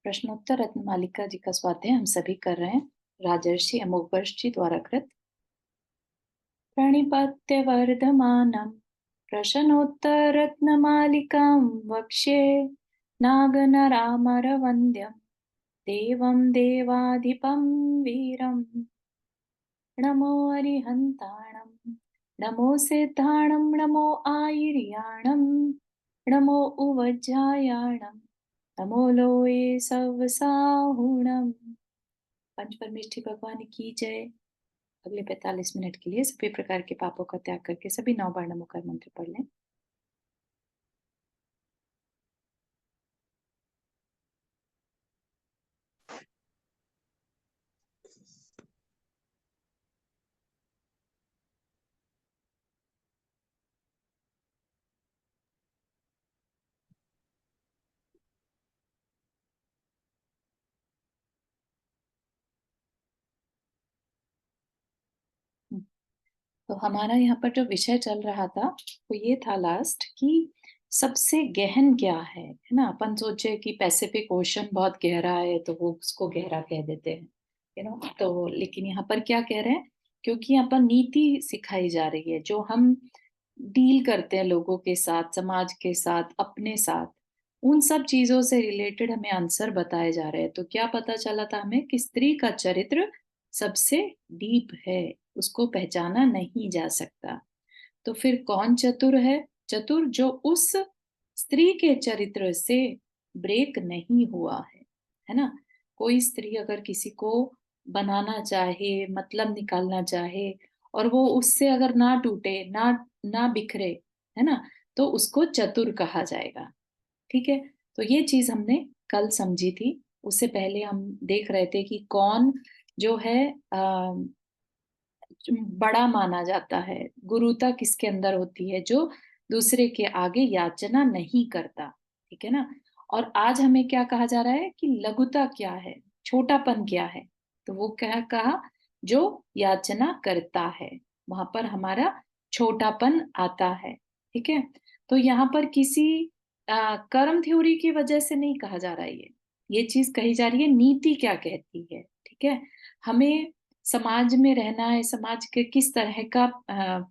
प्रश्नोत्तर रत्नमालिका जी का स्वाध्याय हम सभी कर रहे हैं। राजर्षि अमोघवर्ष जी द्वारा कृत। प्रणिपत्य वर्धमानं प्रश्नोत्तर रत्नमालिकां वक्ष्ये नागनरामरवन्द्यं देवं देवाधिपं वीरम्। नमो अरिहन्ताणं नमो सिद्धाणं नमो आयर्याणं नमो उवज्जायाणं नमो लोये सवसाहुणम्। पंच परमेष्ठी भगवान की जय। अगले 45 मिनट के लिए सभी प्रकार के पापों का त्याग करके सभी 9 बार नमोकार मंत्र पढ़ लें। तो हमारा यहाँ पर जो विषय चल रहा था वो ये था लास्ट कि सबसे गहन क्या है ना। अपन सोचे कि पैसिफिक ओशन बहुत गहरा है तो वो उसको गहरा कह देते हैं, तो लेकिन यहाँ पर क्या कह रहे हैं, क्योंकि यहाँ पर नीति सिखाई जा रही है जो हम डील करते हैं लोगों के साथ, समाज के साथ, अपने साथ, उन सब चीजों से रिलेटेड हमें आंसर बताए जा रहे हैं। तो क्या पता चला था हमें कि स्त्री का चरित्र सबसे डीप है, उसको पहचाना नहीं जा सकता। तो फिर कौन चतुर है? चतुर जो उस स्त्री के चरित्र से ब्रेक नहीं हुआ है ना। कोई स्त्री अगर किसी को बनाना चाहे, मतलब निकालना चाहे, और वो उससे अगर ना टूटे, ना ना बिखरे, है ना, तो उसको चतुर कहा जाएगा। ठीक है। तो ये चीज हमने कल समझी थी। उससे पहले हम देख रहे थे कि कौन जो है बड़ा माना जाता है, गुरुता किसके अंदर होती है, जो दूसरे के आगे याचना नहीं करता। ठीक है ना। और आज हमें क्या कहा जा रहा है कि लघुता क्या है, छोटापन क्या है। तो वो क्या कहा, जो याचना करता है वहां पर हमारा छोटापन आता है। ठीक है। तो यहाँ पर किसी कर्म थ्योरी की वजह से नहीं कहा जा रहा है, ये चीज कही जा रही है नीति क्या कहती है। ठीक है। हमें समाज में रहना है, समाज के किस तरह का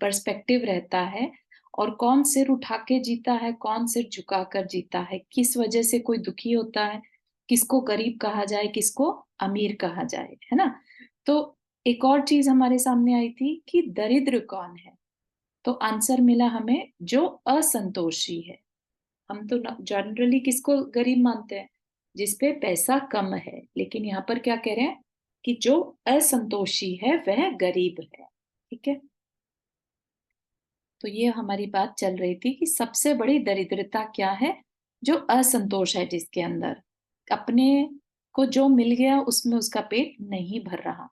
पर्सपेक्टिव रहता है, और कौन सिर उठा के जीता है, कौन सिर झुका कर जीता है, किस वजह से कोई दुखी होता है, किसको गरीब कहा जाए, किसको अमीर कहा जाए, है ना। तो एक और चीज हमारे सामने आई थी कि दरिद्र कौन है। तो आंसर मिला हमें, जो असंतोषी है। हम तो जनरली किसको गरीब मानते हैं? जिसपे पैसा कम है, लेकिन यहाँ पर क्या कह रहे हैं कि जो असंतोषी है वह गरीब है। ठीक है। तो ये हमारी बात चल रही थी कि सबसे बड़ी दरिद्रता क्या है, जो असंतोष है, जिसके अंदर अपने को जो मिल गया उसमें उसका पेट नहीं भर रहा,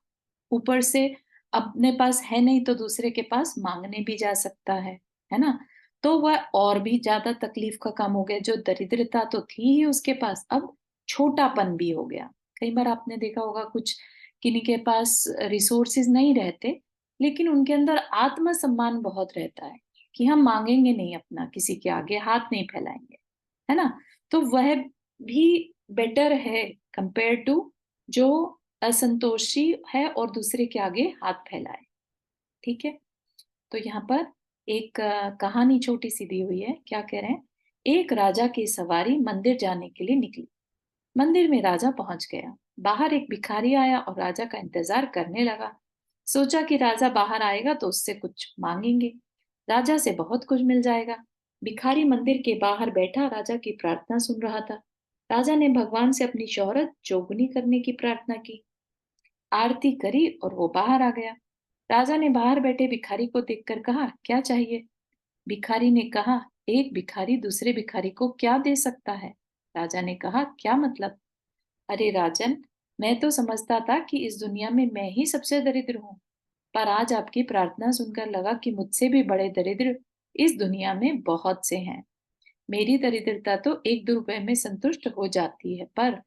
ऊपर से अपने पास है नहीं तो दूसरे के पास मांगने भी जा सकता है ना। तो वह और भी ज्यादा तकलीफ का काम हो गया। जो दरिद्रता तो थी ही उसके पास, अब छोटापन भी हो गया। कई बार आपने देखा होगा कुछ किन्हीं के पास रिसोर्सेज नहीं रहते, लेकिन उनके अंदर आत्मसम्मान बहुत रहता है कि हम मांगेंगे नहीं, अपना किसी के आगे हाथ नहीं फैलाएंगे, है ना। तो वह भी बेटर है कंपेयर टू जो असंतोषी है और दूसरे के आगे हाथ फैलाए। ठीक है। तो यहाँ पर एक कहानी छोटी सी दी हुई है। क्या कह रहे हैं, एक राजा की सवारी मंदिर जाने के लिए निकली। मंदिर में राजा पहुंच गया। बाहर एक भिखारी आया और राजा का इंतजार करने लगा। सोचा कि राजा बाहर आएगा तो उससे कुछ मांगेंगे, राजा से बहुत कुछ मिल जाएगा। भिखारी मंदिर के बाहर बैठा राजा की प्रार्थना सुन रहा था। राजा ने भगवान से अपनी शोहरत चौगुनी करने की प्रार्थना की, आरती करी और वो बाहर आ गया। राजा ने बाहर बैठे भिखारी को देखकर कहा, क्या चाहिए? भिखारी ने कहा, एक भिखारी दूसरे भिखारी को क्या दे सकता है? राजा ने कहा, क्या मतलब? अरे राजन, मैं तो समझता था कि इस दुनिया में मैं ही सबसे दरिद्र हूँ, पर आज आपकी प्रार्थना सुनकर लगा कि मुझसे भी बड़े दरिद्र इस दुनिया में बहुत से हैं। मेरी दरिद्रता तो 1-2 रुपए में संतुष्ट हो जाती है, पर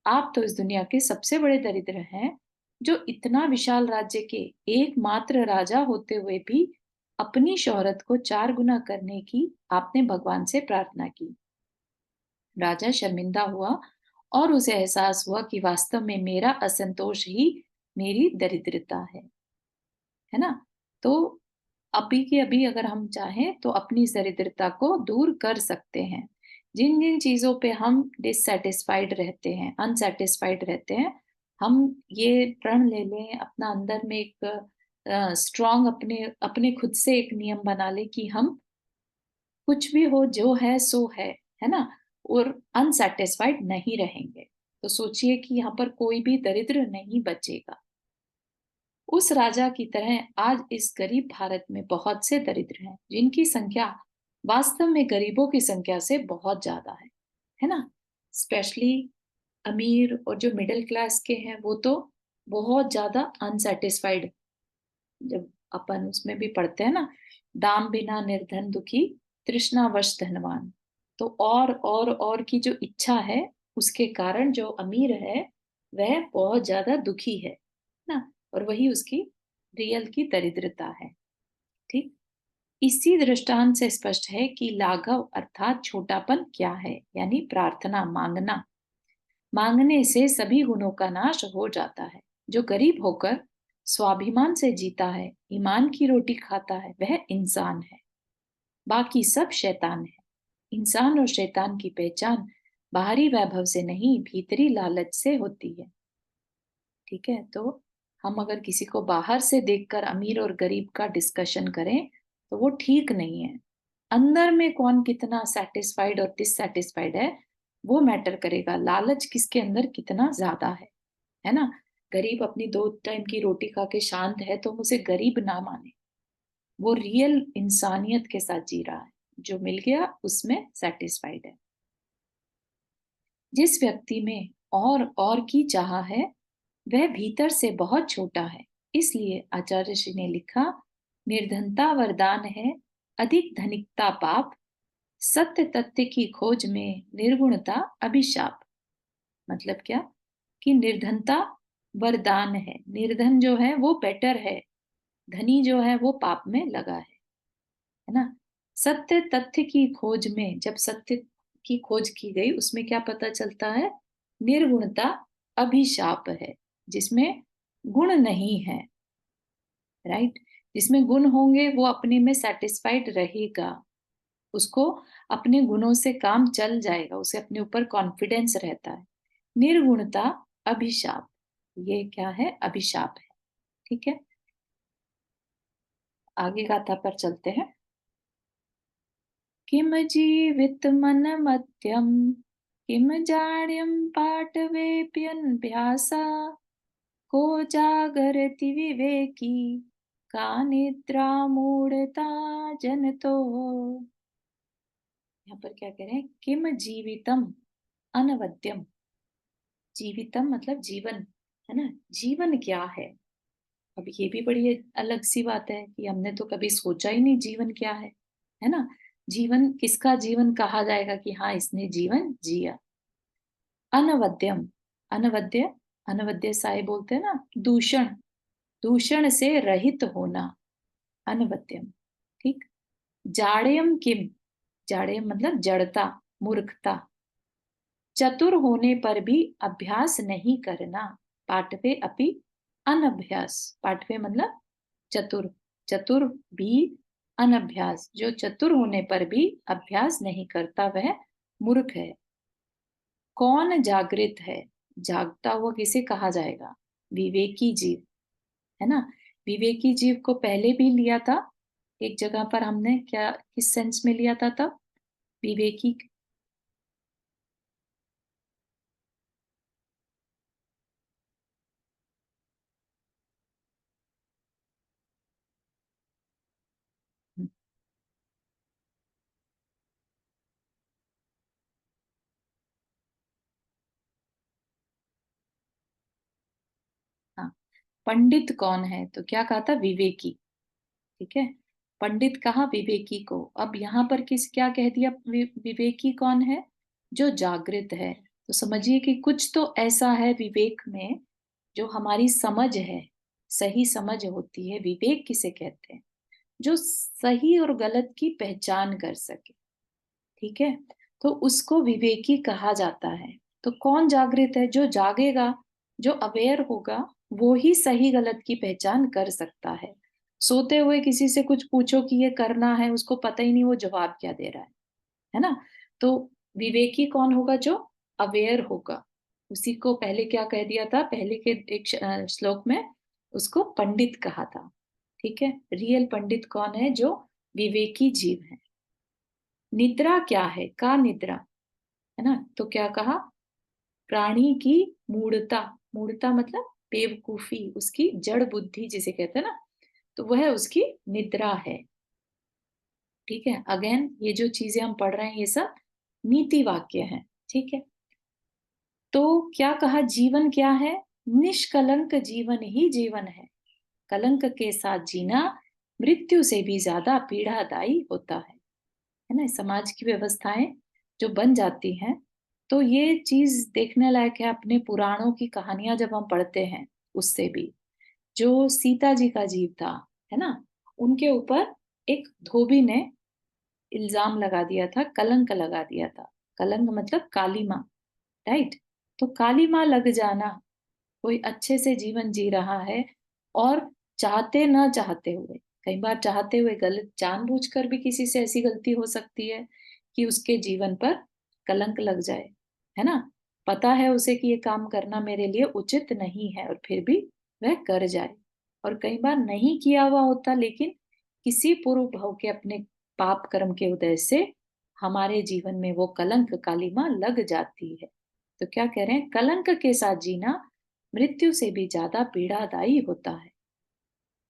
आप तो इस दुनिया के सबसे बड़े दरिद्र हैं, जो इतना विशाल राज्य के एकमात्र राजा होते हुए भी अपनी शोहरत को 4 गुना करने की आपने भगवान से प्रार्थना की। राजा शर्मिंदा हुआ और उसे एहसास हुआ कि वास्तव में मेरा असंतोष ही मेरी दरिद्रता है ना? तो अभी के अभी अगर हम चाहें तो अपनी इस दरिद्रता को दूर कर सकते हैं। जिन जिन चीजों पे हम डिससेटिस्फाइड रहते हैं, अनसेटिस्फाइड रहते हैं, हम ये प्रण ले लें, अपना अंदर में एक स्ट्रांग अपने अपने खुद से एक नियम बना ले कि हम कुछ भी हो जो है सो है ना? और अनसेटिस्फाइड नहीं रहेंगे। तो सोचिए कि यहाँ पर कोई भी दरिद्र नहीं बचेगा। उस राजा की तरह आज इस गरीब भारत में बहुत से दरिद्र हैं, जिनकी संख्या वास्तव में गरीबों की संख्या से बहुत ज्यादा है ना? स्पेशली अमीर और जो मिडिल क्लास के हैं वो तो बहुत ज्यादा अनसेटिस्फाइड। जब अपन उसमें भी पढ़ते हैं ना, दाम बिना निर्धन दुखी, तृष्णावश धनवान। तो और की जो इच्छा है, उसके कारण जो अमीर है वह बहुत ज्यादा दुखी है ना? और वही उसकी रियल की दरिद्रता है। ठीक। इसी दृष्टांत से स्पष्ट है कि लाघव अर्थात छोटापन क्या है, यानी प्रार्थना, मांगना। मांगने से सभी गुणों का नाश हो जाता है। जो गरीब होकर स्वाभिमान से जीता है, ईमान की रोटी खाता है, वह इंसान है। बाकी सब शैतान है। इंसान और शैतान की पहचान बाहरी वैभव से नहीं, भीतरी लालच से होती है। ठीक है? तो हम अगर किसी को बाहर से देखकर अमीर और गरीब का डिस्कशन करें तो वो ठीक नहीं है। अंदर में कौन कितना सेटिस्फाइड और डिससेटिस्फाइड है वो मैटर करेगा। लालच किसके अंदर कितना ज्यादा है ना? गरीब अपनी 2 टाइम की रोटी खा के शांत है तो हम उसे गरीब ना माने। वो रियल इंसानियत के साथ जी रहा है, जो मिल गया उसमें सेटिस्फाइड है। जिस व्यक्ति में और की चाह है वह भीतर से बहुत छोटा है। इसलिए आचार्य श्री ने लिखा, निर्धनता वरदान है, अधिक धनिकता पाप, सत्य तथ्य की खोज में निर्गुणता अभिशाप। मतलब क्या? कि निर्धनता वरदान है। निर्धन जो है वो बेटर है, धनी जो है वो पाप में लगा है ना? सत्य तथ्य की खोज में, जब सत्य की खोज की गई उसमें क्या पता चलता है? निर्गुणता अभिशाप है, जिसमें गुण नहीं है। राइट? जिसमें गुण होंगे वो अपने में सेटिस्फाइड रहेगा, उसको अपने गुणों से काम चल जाएगा, उसे अपने ऊपर कॉन्फिडेंस रहता है। निर्गुणता अभिशाप, ये क्या है? अभिशाप है। ठीक है, आगे गाथा पर चलते हैं। किम जीवित मन मध्यम, किम जाड्यम पाटवेप्यन्यासा, को जागरति विवेकी, का निद्रा मूढ़ता जनतो। यहाँ पर क्या कह रहे हैं? किम जीवितम अनवद्यम। जीवितम मतलब जीवन, है ना? जीवन क्या है? अब ये भी बड़ी अलग सी बात है कि हमने तो कभी सोचा ही नहीं जीवन क्या है ना? जीवन किसका जीवन कहा जाएगा कि हाँ इसने जीवन जिया? अनवद्यम, अनवद्य, अनवद्य साय बोलते हैं ना, दूषण, दूषण से रहित होना, अनवद्यम। ठीक। जाड़ेयम किम, जाड़ेयम मतलब जड़ता, मूर्खता। चतुर होने पर भी अभ्यास नहीं करना, पाठवे अपि अनभ्यास। पाठवे मतलब चतुर, चतुर भी अनभ्यास, जो चतुर होने पर भी अभ्यास नहीं करता वह मूर्ख है। कौन जागृत है? जागता हुआ किसे कहा जाएगा? विवेकी जीव, है ना? विवेकी जीव को पहले भी लिया था एक जगह पर, हमने क्या किस सेंस में लिया था तब? विवेकी, हाँ। पंडित कौन है? तो क्या कहा था? विवेकी। ठीक है, पंडित कहा विवेकी को। अब यहाँ पर किस क्या कह दिया? विवेकी कौन है? जो जागृत है। तो समझिए कि कुछ तो ऐसा है विवेक में जो हमारी समझ है, सही समझ होती है। विवेक किसे कहते हैं? जो सही और गलत की पहचान कर सके। ठीक है, तो उसको विवेकी कहा जाता है। तो कौन जागृत है? जो जागेगा, जो अवेयर होगा, वो ही सही गलत की पहचान कर सकता है। सोते हुए किसी से कुछ पूछो कि ये करना है, उसको पता ही नहीं वो जवाब क्या दे रहा है ना? तो विवेकी कौन होगा? जो अवेयर होगा। उसी को पहले क्या कह दिया था? पहले के एक श्लोक में उसको पंडित कहा था। ठीक है? रियल पंडित कौन है? जो विवेकी जीव है। निद्रा क्या है? का निद्रा, है ना? तो क्या कहा? प्राणी की मूढ़ता। मूढ़ता मतलब बेवकूफी, उसकी जड़ बुद्धि जिसे कहते हैं ना, तो वह उसकी निद्रा है। ठीक है? अगेन ये जो चीजें हम पढ़ रहे हैं ये सब नीति वाक्य हैं। ठीक है? तो क्या कहा? जीवन क्या है? निष्कलंक जीवन ही जीवन है। कलंक के साथ जीना मृत्यु से भी ज्यादा पीड़ादायी होता है ना? समाज की व्यवस्थाएं जो बन जाती हैं, तो ये चीज देखने लायक है। अपने पुराणों की कहानियां जब हम पढ़ते हैं, उससे भी जो सीता जी का जीव था, है ना, उनके ऊपर एक धोबी ने इल्जाम लगा दिया था, कलंक लगा दिया था। कलंक मतलब काली माँ, राइट? तो काली माँ लग जाना, कोई अच्छे से जीवन जी रहा है और चाहते ना चाहते हुए, कई बार चाहते हुए गलत, जानबूझकर भी किसी से ऐसी गलती हो सकती है कि उसके जीवन पर कलंक लग जाए, है ना? पता है उसे कि ये काम करना मेरे लिए उचित नहीं है, और फिर भी वह कर जाए। और कई बार नहीं किया हुआ होता, लेकिन किसी पूर्व भाव के अपने पाप कर्म के उदय से हमारे जीवन में वो कलंक कालिमा लग जाती है। तो क्या कह रहे हैं? कलंक के साथ जीना मृत्यु से भी ज्यादा पीड़ादायी होता है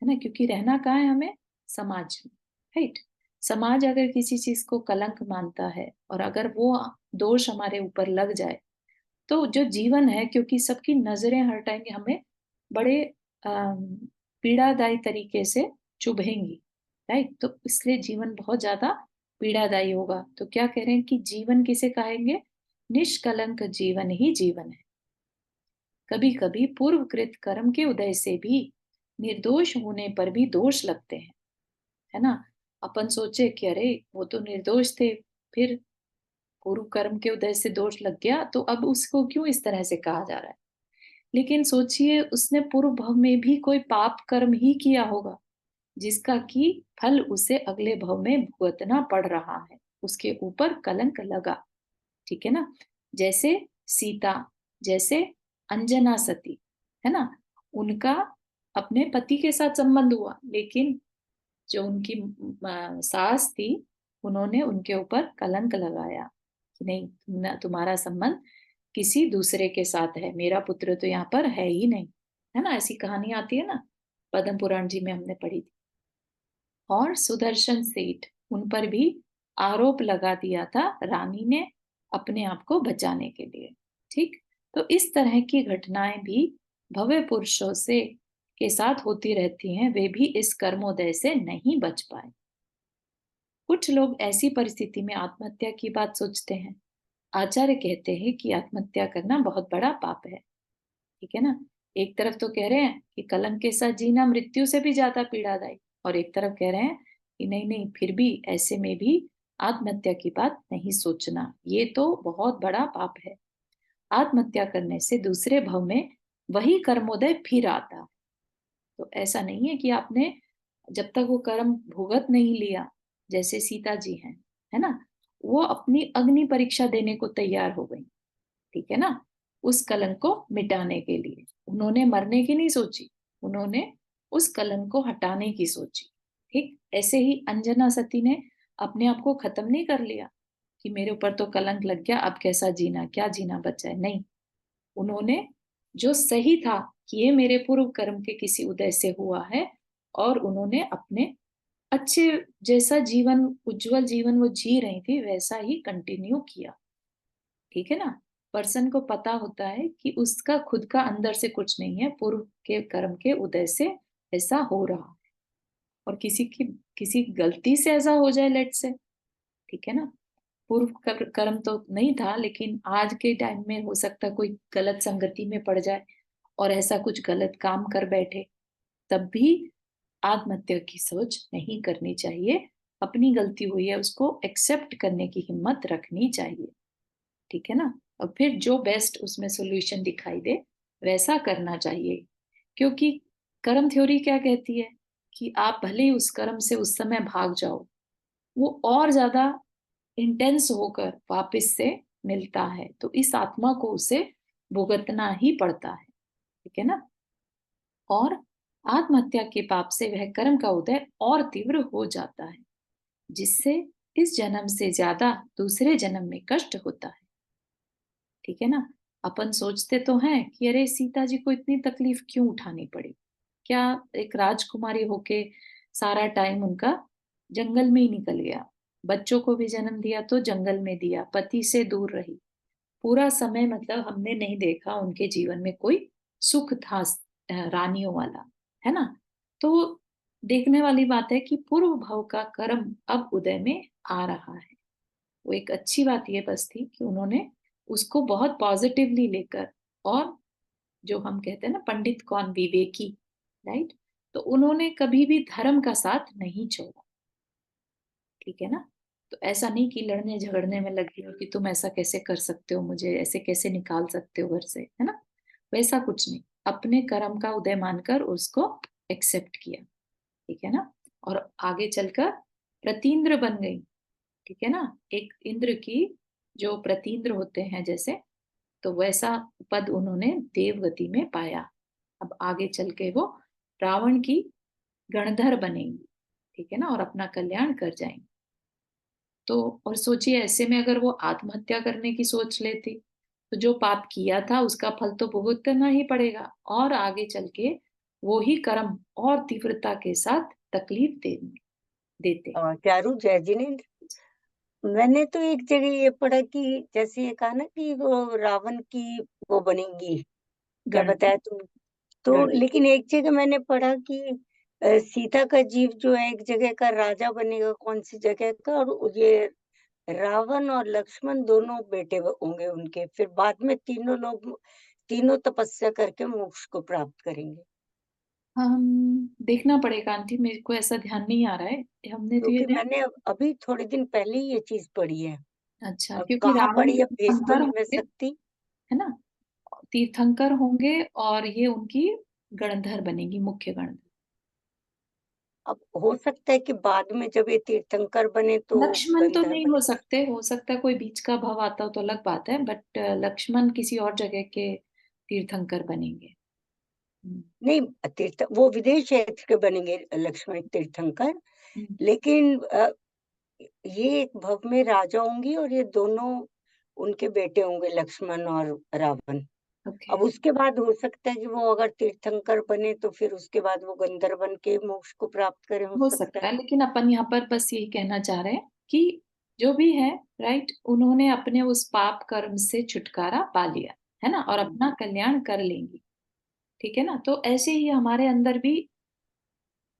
ना? क्योंकि रहना कहाँ है हमें? समाज में, राइट? समाज अगर किसी चीज को कलंक मानता है और अगर वो दोष हमारे ऊपर लग जाए, तो जो जीवन है, क्योंकि सबकी नजरें हर टाइम हमें बड़े पीड़ादायी तरीके से चुभेंगी, राइट? तो इसलिए जीवन बहुत ज्यादा पीड़ादायी होगा। तो क्या कह रहे हैं कि जीवन किसे कहेंगे? निष्कलंक जीवन ही जीवन है। कभी कभी पूर्वकृत कर्म के उदय से भी निर्दोष होने पर भी दोष लगते हैं, है ना? अपन सोचे कि अरे वो तो निर्दोष थे, फिर पूर्व कर्म के उदय से दोष लग गया, तो अब उसको क्यों इस तरह से कहा जा रहा है? लेकिन सोचिए, उसने पूर्व भव में भी कोई पाप कर्म ही किया होगा, जिसका कि फल उसे अगले भव में भुगतना पड़ रहा है, उसके ऊपर कलंक लगा। ठीक है ना? जैसे सीता, जैसे अंजना सती, है ना? उनका अपने पति के साथ संबंध हुआ, लेकिन जो उनकी सास थी, उन्होंने उनके ऊपर कलंक लगाया कि नहीं, तुम्हारा संबंध किसी दूसरे के साथ है, मेरा पुत्र तो यहाँ पर है ही नहीं, है ना? ऐसी कहानी आती है ना, पद्म पुराण जी में हमने पढ़ी थी। और सुदर्शन सेठ, उन पर भी आरोप लगा दिया था रानी ने, अपने आप को बचाने के लिए। ठीक? तो इस तरह की घटनाएं भी भव्य पुरुषों से के साथ होती रहती हैं, वे भी इस कर्मोदय से नहीं बच पाए। कुछ लोग ऐसी परिस्थिति में आत्महत्या की बात सोचते हैं। आचार्य कहते हैं कि आत्महत्या करना बहुत बड़ा पाप है। ठीक है ना? एक तरफ तो कह रहे हैं कि कलंक के साथ जीना मृत्यु से भी ज्यादा पीड़ादायी, और एक तरफ कह रहे हैं कि नहीं नहीं, फिर भी ऐसे में भी आत्महत्या की बात नहीं सोचना, ये तो बहुत बड़ा पाप है। आत्महत्या करने से दूसरे भव में वही कर्मोदय फिर आता है। तो ऐसा नहीं है कि आपने जब तक वो कर्म भुगत नहीं लिया, जैसे सीता जी हैं, है ना, वो अपनी अग्नि परीक्षा देने को तैयार हो गई। ठीक है ना? उस कलंक को मिटाने के लिए उन्होंने मरने की नहीं सोची, उन्होंने उस कलंक को हटाने की सोची। ठीक ऐसे ही अंजना सती ने अपने आप को खत्म नहीं कर लिया कि मेरे ऊपर तो कलंक लग गया, अब कैसा जीना, क्या जीना बचा है। नहीं, उन्होंने जो सही था कि ये मेरे पूर्व कर्म के किसी उदय से हुआ है, और उन्होंने अपने अच्छे, जैसा जीवन, उज्जवल जीवन वो जी रही थी, वैसा ही कंटिन्यू किया। ठीक है ना? पर्सन को पता होता है कि उसका खुद का अंदर से कुछ नहीं है, पूर्व के कर्म के उदय से ऐसा हो रहा है। और किसी गलती से ऐसा हो जाए, लेट से, ठीक है ना, पूर्व कर्म तो नहीं था, लेकिन आज के टाइम में हो सकता है कोई गलत संगति में पड़ जाए और ऐसा कुछ गलत काम कर बैठे, तब भी आत्महत्या की सोच नहीं करनी चाहिए। अपनी गलती हुई है, उसको एक्सेप्ट करने की हिम्मत रखनी चाहिए। ठीक है ना? और फिर जो बेस्ट उसमें सॉल्यूशन दिखाई दे वैसा करना चाहिए। क्योंकि कर्म थ्योरी क्या कहती है कि आप भले ही उस कर्म से उस समय भाग जाओ, वो और ज्यादा इंटेंस होकर वापस से मिलता है, तो इस आत्मा को उसे भुगतना ही पड़ता है, ठीक है ना। और आत्महत्या के पाप से वह कर्म का उदय और तीव्र हो जाता है, जिससे इस जन्म से ज्यादा दूसरे जन्म में कष्ट होता है, ठीक है ना। अपन सोचते तो हैं कि अरे सीता जी को इतनी तकलीफ क्यों उठानी पड़ी, क्या एक राजकुमारी होके सारा टाइम उनका जंगल में ही निकल गया, बच्चों को भी जन्म दिया तो जंगल में दिया, पति से दूर रही, पूरा समय मतलब हमने नहीं देखा उनके जीवन में कोई सुख था रानियों वाला, है ना। तो देखने वाली बात है कि पूर्व भव का कर्म अब उदय में आ रहा है। वो एक अच्छी बात ये बस थी कि उन्होंने उसको बहुत पॉजिटिवली लेकर, और जो हम कहते हैं ना पंडित कौन विवेकी, राइट, तो उन्होंने कभी भी धर्म का साथ नहीं छोड़ा, ठीक है ना। तो ऐसा नहीं कि लड़ने झगड़ने में लगी हो कि तुम ऐसा कैसे कर सकते हो, मुझे ऐसे कैसे निकाल सकते हो घर से, है ना, वैसा कुछ नहीं, अपने कर्म का उदय मानकर उसको एक्सेप्ट किया, ठीक है ना। और आगे चलकर प्रतीन्द्र बन गई, ठीक है ना, एक इंद्र की जो प्रतीन्द्र होते हैं जैसे, तो वैसा पद उन्होंने देवगति में पाया। अब आगे चल के वो रावण की गणधर बनेंगी, ठीक है ना, और अपना कल्याण कर जाएंगी। तो और सोचिए ऐसे में अगर वो आत्महत्या करने की सोच लेती तो जो पाप किया था उसका फल तो भुगतना ही पड़ेगा, और आगे चल के वो ही कर्म और तीव्रता के साथ तकलीफ देते। और चारू जय जिनेन्द्र, मैंने तो एक जगह ये पढ़ा कि जैसे ये कहा ना कि वो रावण की वो बनेंगी, क्या गण बताया तुम? तो गण लेकिन एक जगह मैंने पढ़ा कि सीता का जीव जो है एक जगह का राजा बनेगा, कौन सी जगह का, और ये रावण और लक्ष्मण दोनों बेटे होंगे उनके, फिर बाद में तीनों लोग तीनों तपस्या करके मोक्ष को प्राप्त करेंगे। हम देखना पड़ेगा आंटी, मेरे को ऐसा ध्यान नहीं आ रहा है, हमने तो ये क्योंकि ध्यान। मैंने अभी थोड़े दिन पहले ही ये चीज पढ़ी है। अच्छा, अब क्योंकि कहाँ रावण पढ़ी है भेज तो तीर्थंकर नहीं मैं होंगे, सकती। है ना, तीर्थंकर होंगे और ये उनकी गणधर बनेगी, मुख्य गणधर। अब हो सकता है कि बाद में जब ये तीर्थंकर बने तो लक्ष्मण तो गंधर्व नहीं हो बने। सकते, हो सकता है कोई बीच का भव आता हो तो अलग बात है, बट लक्ष्मण किसी और जगह के तीर्थंकर बनेंगे। हम्म, नहीं, तीर्थ वो विदेश क्षेत्र के बनेंगे लक्ष्मण तीर्थंकर। हम्म, लेकिन ये एक भव में राजा होंगी और ये दोनों उनके बेटे होंगे लक्ष्मण और रावण। ओके, अब उसके बाद हो सकता है कि वो अगर तीर्थंकर बने तो फिर उसके बाद वो गंधर्व बन के मोक्ष को प्राप्त करें, हो हो सकता सकता है। है, लेकिन अपन यहाँ पर बस यही कहना चाह रहे हैं कि जो भी है, राइट, उन्होंने अपने उस पाप कर्म से छुटकारा पा लिया, है ना, और हम्म। अपना कल्याण कर लेंगी, ठीक है ना। तो ऐसे ही हमारे अंदर भी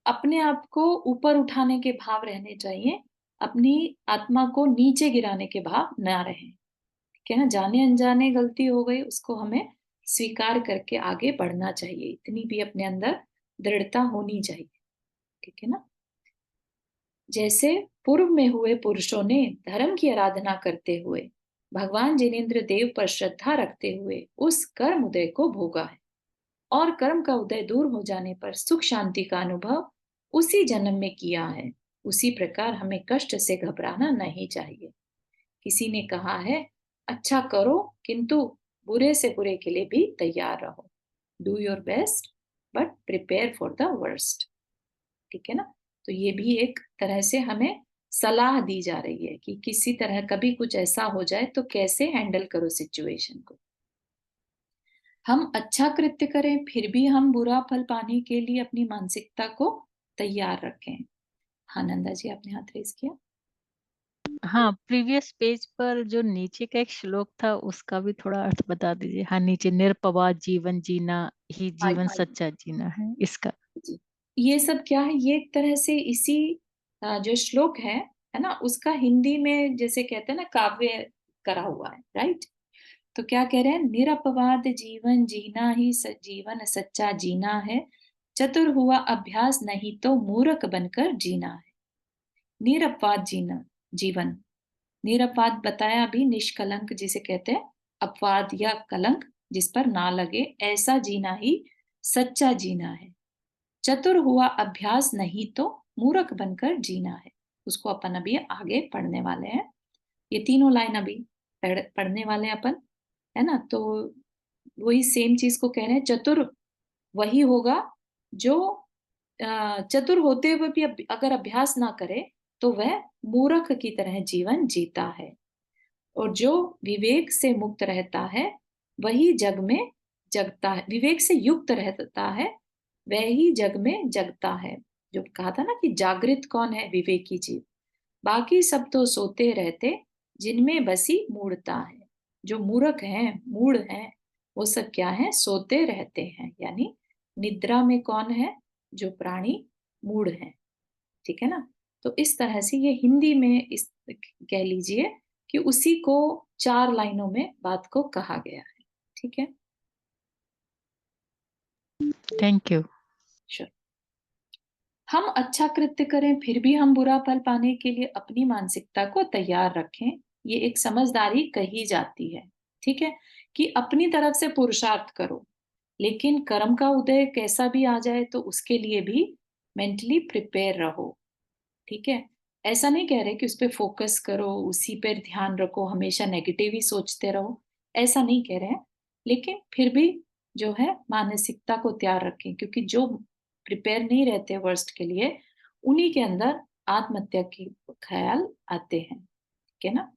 अपने आप को ऊपर उठाने के भाव रहने चाहिए, अपनी आत्मा को नीचे गिराने के भाव ना रहे, ठीक है ना। जाने अनजाने गलती हो गई उसको हमें स्वीकार करके आगे बढ़ना चाहिए, इतनी भी अपने अंदर दृढ़ता होनी चाहिए, ठीक है ना। जैसे पूर्व में हुए पुरुषों ने धर्म की आराधना करते हुए भगवान जिनेन्द्र देव पर श्रद्धा रखते हुए उस कर्म उदय को भोगा है, और कर्म का उदय दूर हो जाने पर सुख शांति का अनुभव उसी जन्म में किया है, उसी प्रकार हमें कष्ट से घबराना नहीं चाहिए। किसी ने कहा है, अच्छा करो किंतु बुरे से बुरे के लिए भी तैयार रहो, do your best but prepare for the worst, ठीक है ना। तो ये भी एक तरह से हमें सलाह दी जा रही है कि किसी तरह कभी कुछ ऐसा हो जाए तो कैसे हैंडल करो सिचुएशन को। हम अच्छा कृत्य करें फिर भी हम बुरा फल पाने के लिए अपनी मानसिकता को तैयार रखें। हाँ नंदा जी, आपने हाथ रेज किया। हाँ, प्रीवियस पेज पर जो नीचे का एक श्लोक था उसका भी थोड़ा अर्थ बता दीजिए। हाँ, नीचे निरपवाद जीवन जीना ही जीवन हाँ सच्चा जीना है इसका। जी, ये सब क्या है, ये एक तरह से इसी जो श्लोक है ना, उसका हिंदी में जैसे कहते हैं ना काव्य करा हुआ है, राइट। तो क्या कह रहे हैं, निरपवाद जीवन जीना ही जीवन सच्चा जीना है, चतुर हुआ अभ्यास नहीं तो मूर्ख बनकर जीना है। निरपवाद जीना जीवन, निरपवाद बताया अभी, निष्कलंक जिसे कहते हैं अपवाद या कलंक जिस पर ना लगे, ऐसा जीना ही सच्चा जीना है। चतुर हुआ अभ्यास नहीं तो मूर्ख बनकर जीना है। उसको अपन अभी आगे पढ़ने वाले हैं। ये तीनों लाइन अभी पढ़ने वाले हैं अपन, है ना। तो वही सेम चीज को कह रहे हैं, चतुर वही होगा जो चतुर होते हुए भी अगर अभ्यास ना करे तो वह मूर्ख की तरह जीवन जीता है। और जो विवेक से मुक्त रहता है वही जग में जगता है, विवेक से युक्त रहता है वह ही जग में जगता है। जो कहा था ना कि जागृत कौन है, विवेकी जीव। बाकी सब तो सोते रहते जिनमें बसी मूढ़ता है। जो मूर्ख हैं, मूढ़ हैं, वो सब क्या है, सोते रहते हैं। यानी निद्रा में कौन है, जो प्राणी मूढ़ है। ठीक है ना। तो इस तरह से ये हिंदी में इस कह लीजिए कि उसी को 4 लाइनों में बात को कहा गया है। ठीक है। Thank you. Sure. हम अच्छा कृत्य करें फिर भी हम बुरा फल पाने के लिए अपनी मानसिकता को तैयार रखें, ये एक समझदारी कही जाती है। ठीक है, कि अपनी तरफ से पुरुषार्थ करो, लेकिन कर्म का उदय कैसा भी आ जाए तो उसके लिए भी मेंटली प्रिपेयर रहो। ठीक है, ऐसा नहीं कह रहे कि उस पर फोकस करो, उसी पर ध्यान रखो, हमेशा नेगेटिव ही सोचते रहो, ऐसा नहीं कह रहे हैं। लेकिन फिर भी जो है मानसिकता को तैयार रखें, क्योंकि जो प्रिपेयर नहीं रहते वर्स्ट के लिए, उन्हीं के अंदर आत्महत्या के ख्याल आते हैं। ठीक है ना।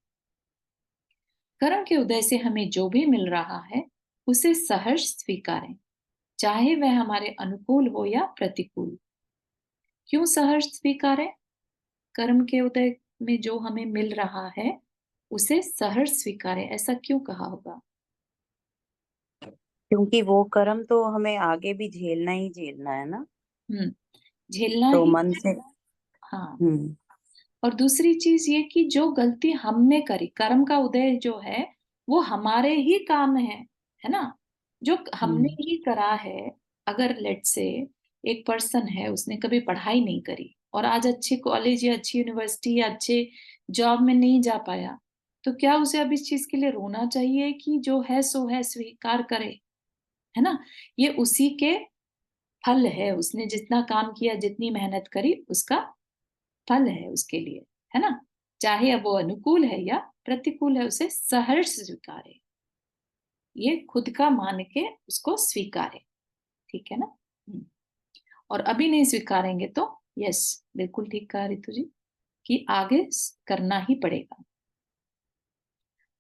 कर्म के उदय से हमें जो भी मिल रहा है उसे सहर्ष स्वीकारें, चाहे वह हमारे अनुकूल हो या प्रतिकूल। क्यों सहर्ष स्वीकारें? कर्म के उदय में जो हमें मिल रहा है उसे सहर्ष स्वीकारें, ऐसा क्यों कहा होगा? क्योंकि वो कर्म तो हमें आगे भी झेलना ही झेलना है ना, झेलना तो ही। मन से। हाँ। हम्म। और दूसरी चीज ये कि जो गलती हमने करी, कर्म का उदय जो है वो हमारे ही काम है ना, जो हमने ही करा है। अगर लेट से एक पर्सन है, उसने कभी पढ़ाई नहीं करी और आज अच्छे कॉलेज या अच्छी यूनिवर्सिटी या अच्छे जॉब में नहीं जा पाया, तो क्या उसे अब इस चीज के लिए रोना चाहिए कि जो है सो है, स्वीकार करे, है ना। ये उसी के फल है, उसने जितना काम किया, जितनी मेहनत करी, उसका फल है उसके लिए, है ना। चाहे अब वो अनुकूल है या प्रतिकूल है, उसे सहर्ष स्वीकारे, ये खुद का मान के उसको स्वीकारे। ठीक है ना। और अभी नहीं स्वीकारेंगे तो यस, बिल्कुल ठीक कहा रितु जी, कि आगे करना ही पड़ेगा।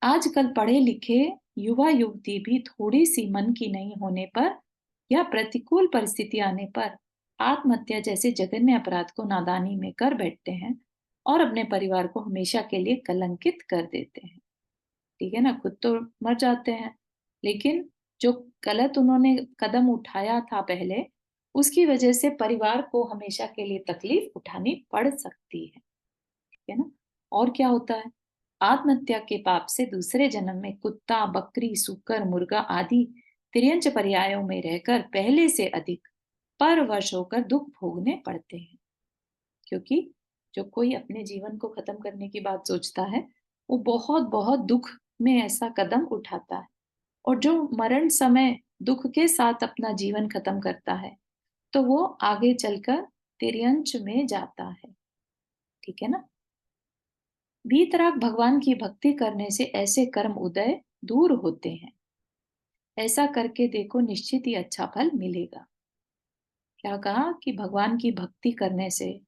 आजकल पढ़े लिखे युवा युवती भी थोड़ी सी मन की नहीं होने पर या प्रतिकूल परिस्थिति आने पर आत्महत्या जैसे जघन्य अपराध को नादानी में कर बैठते हैं और अपने परिवार को हमेशा के लिए कलंकित कर देते हैं। ठीक है ना, खुद तो मर जाते हैं, लेकिन जो गलत उन्होंने कदम उठाया था पहले, उसकी वजह से परिवार को हमेशा के लिए तकलीफ उठानी पड़ सकती है। ठीक है ना। और क्या होता है, आत्महत्या के पाप से दूसरे जन्म में कुत्ता, बकरी, सूकर, मुर्गा आदि तिर्यंच पर्यायों में रहकर पहले से अधिक परवश होकर दुख भोगने पड़ते हैं। क्योंकि जो कोई अपने जीवन को खत्म करने की बात सोचता है, वो बहुत बहुत दुख में ऐसा कदम उठाता है। और जो मरण समय दुख के साथ अपना जीवन खत्म करता है, तो वो आगे चलकर तिर्यंच में जाता है। ठीक है ना। भीतराग भगवान की भक्ति करने से ऐसे कर्म उदय दूर होते हैं। ऐसा करके देखो, निश्चित ही अच्छा फल मिलेगा। क्या कहा कि भगवान की भक्ति करने से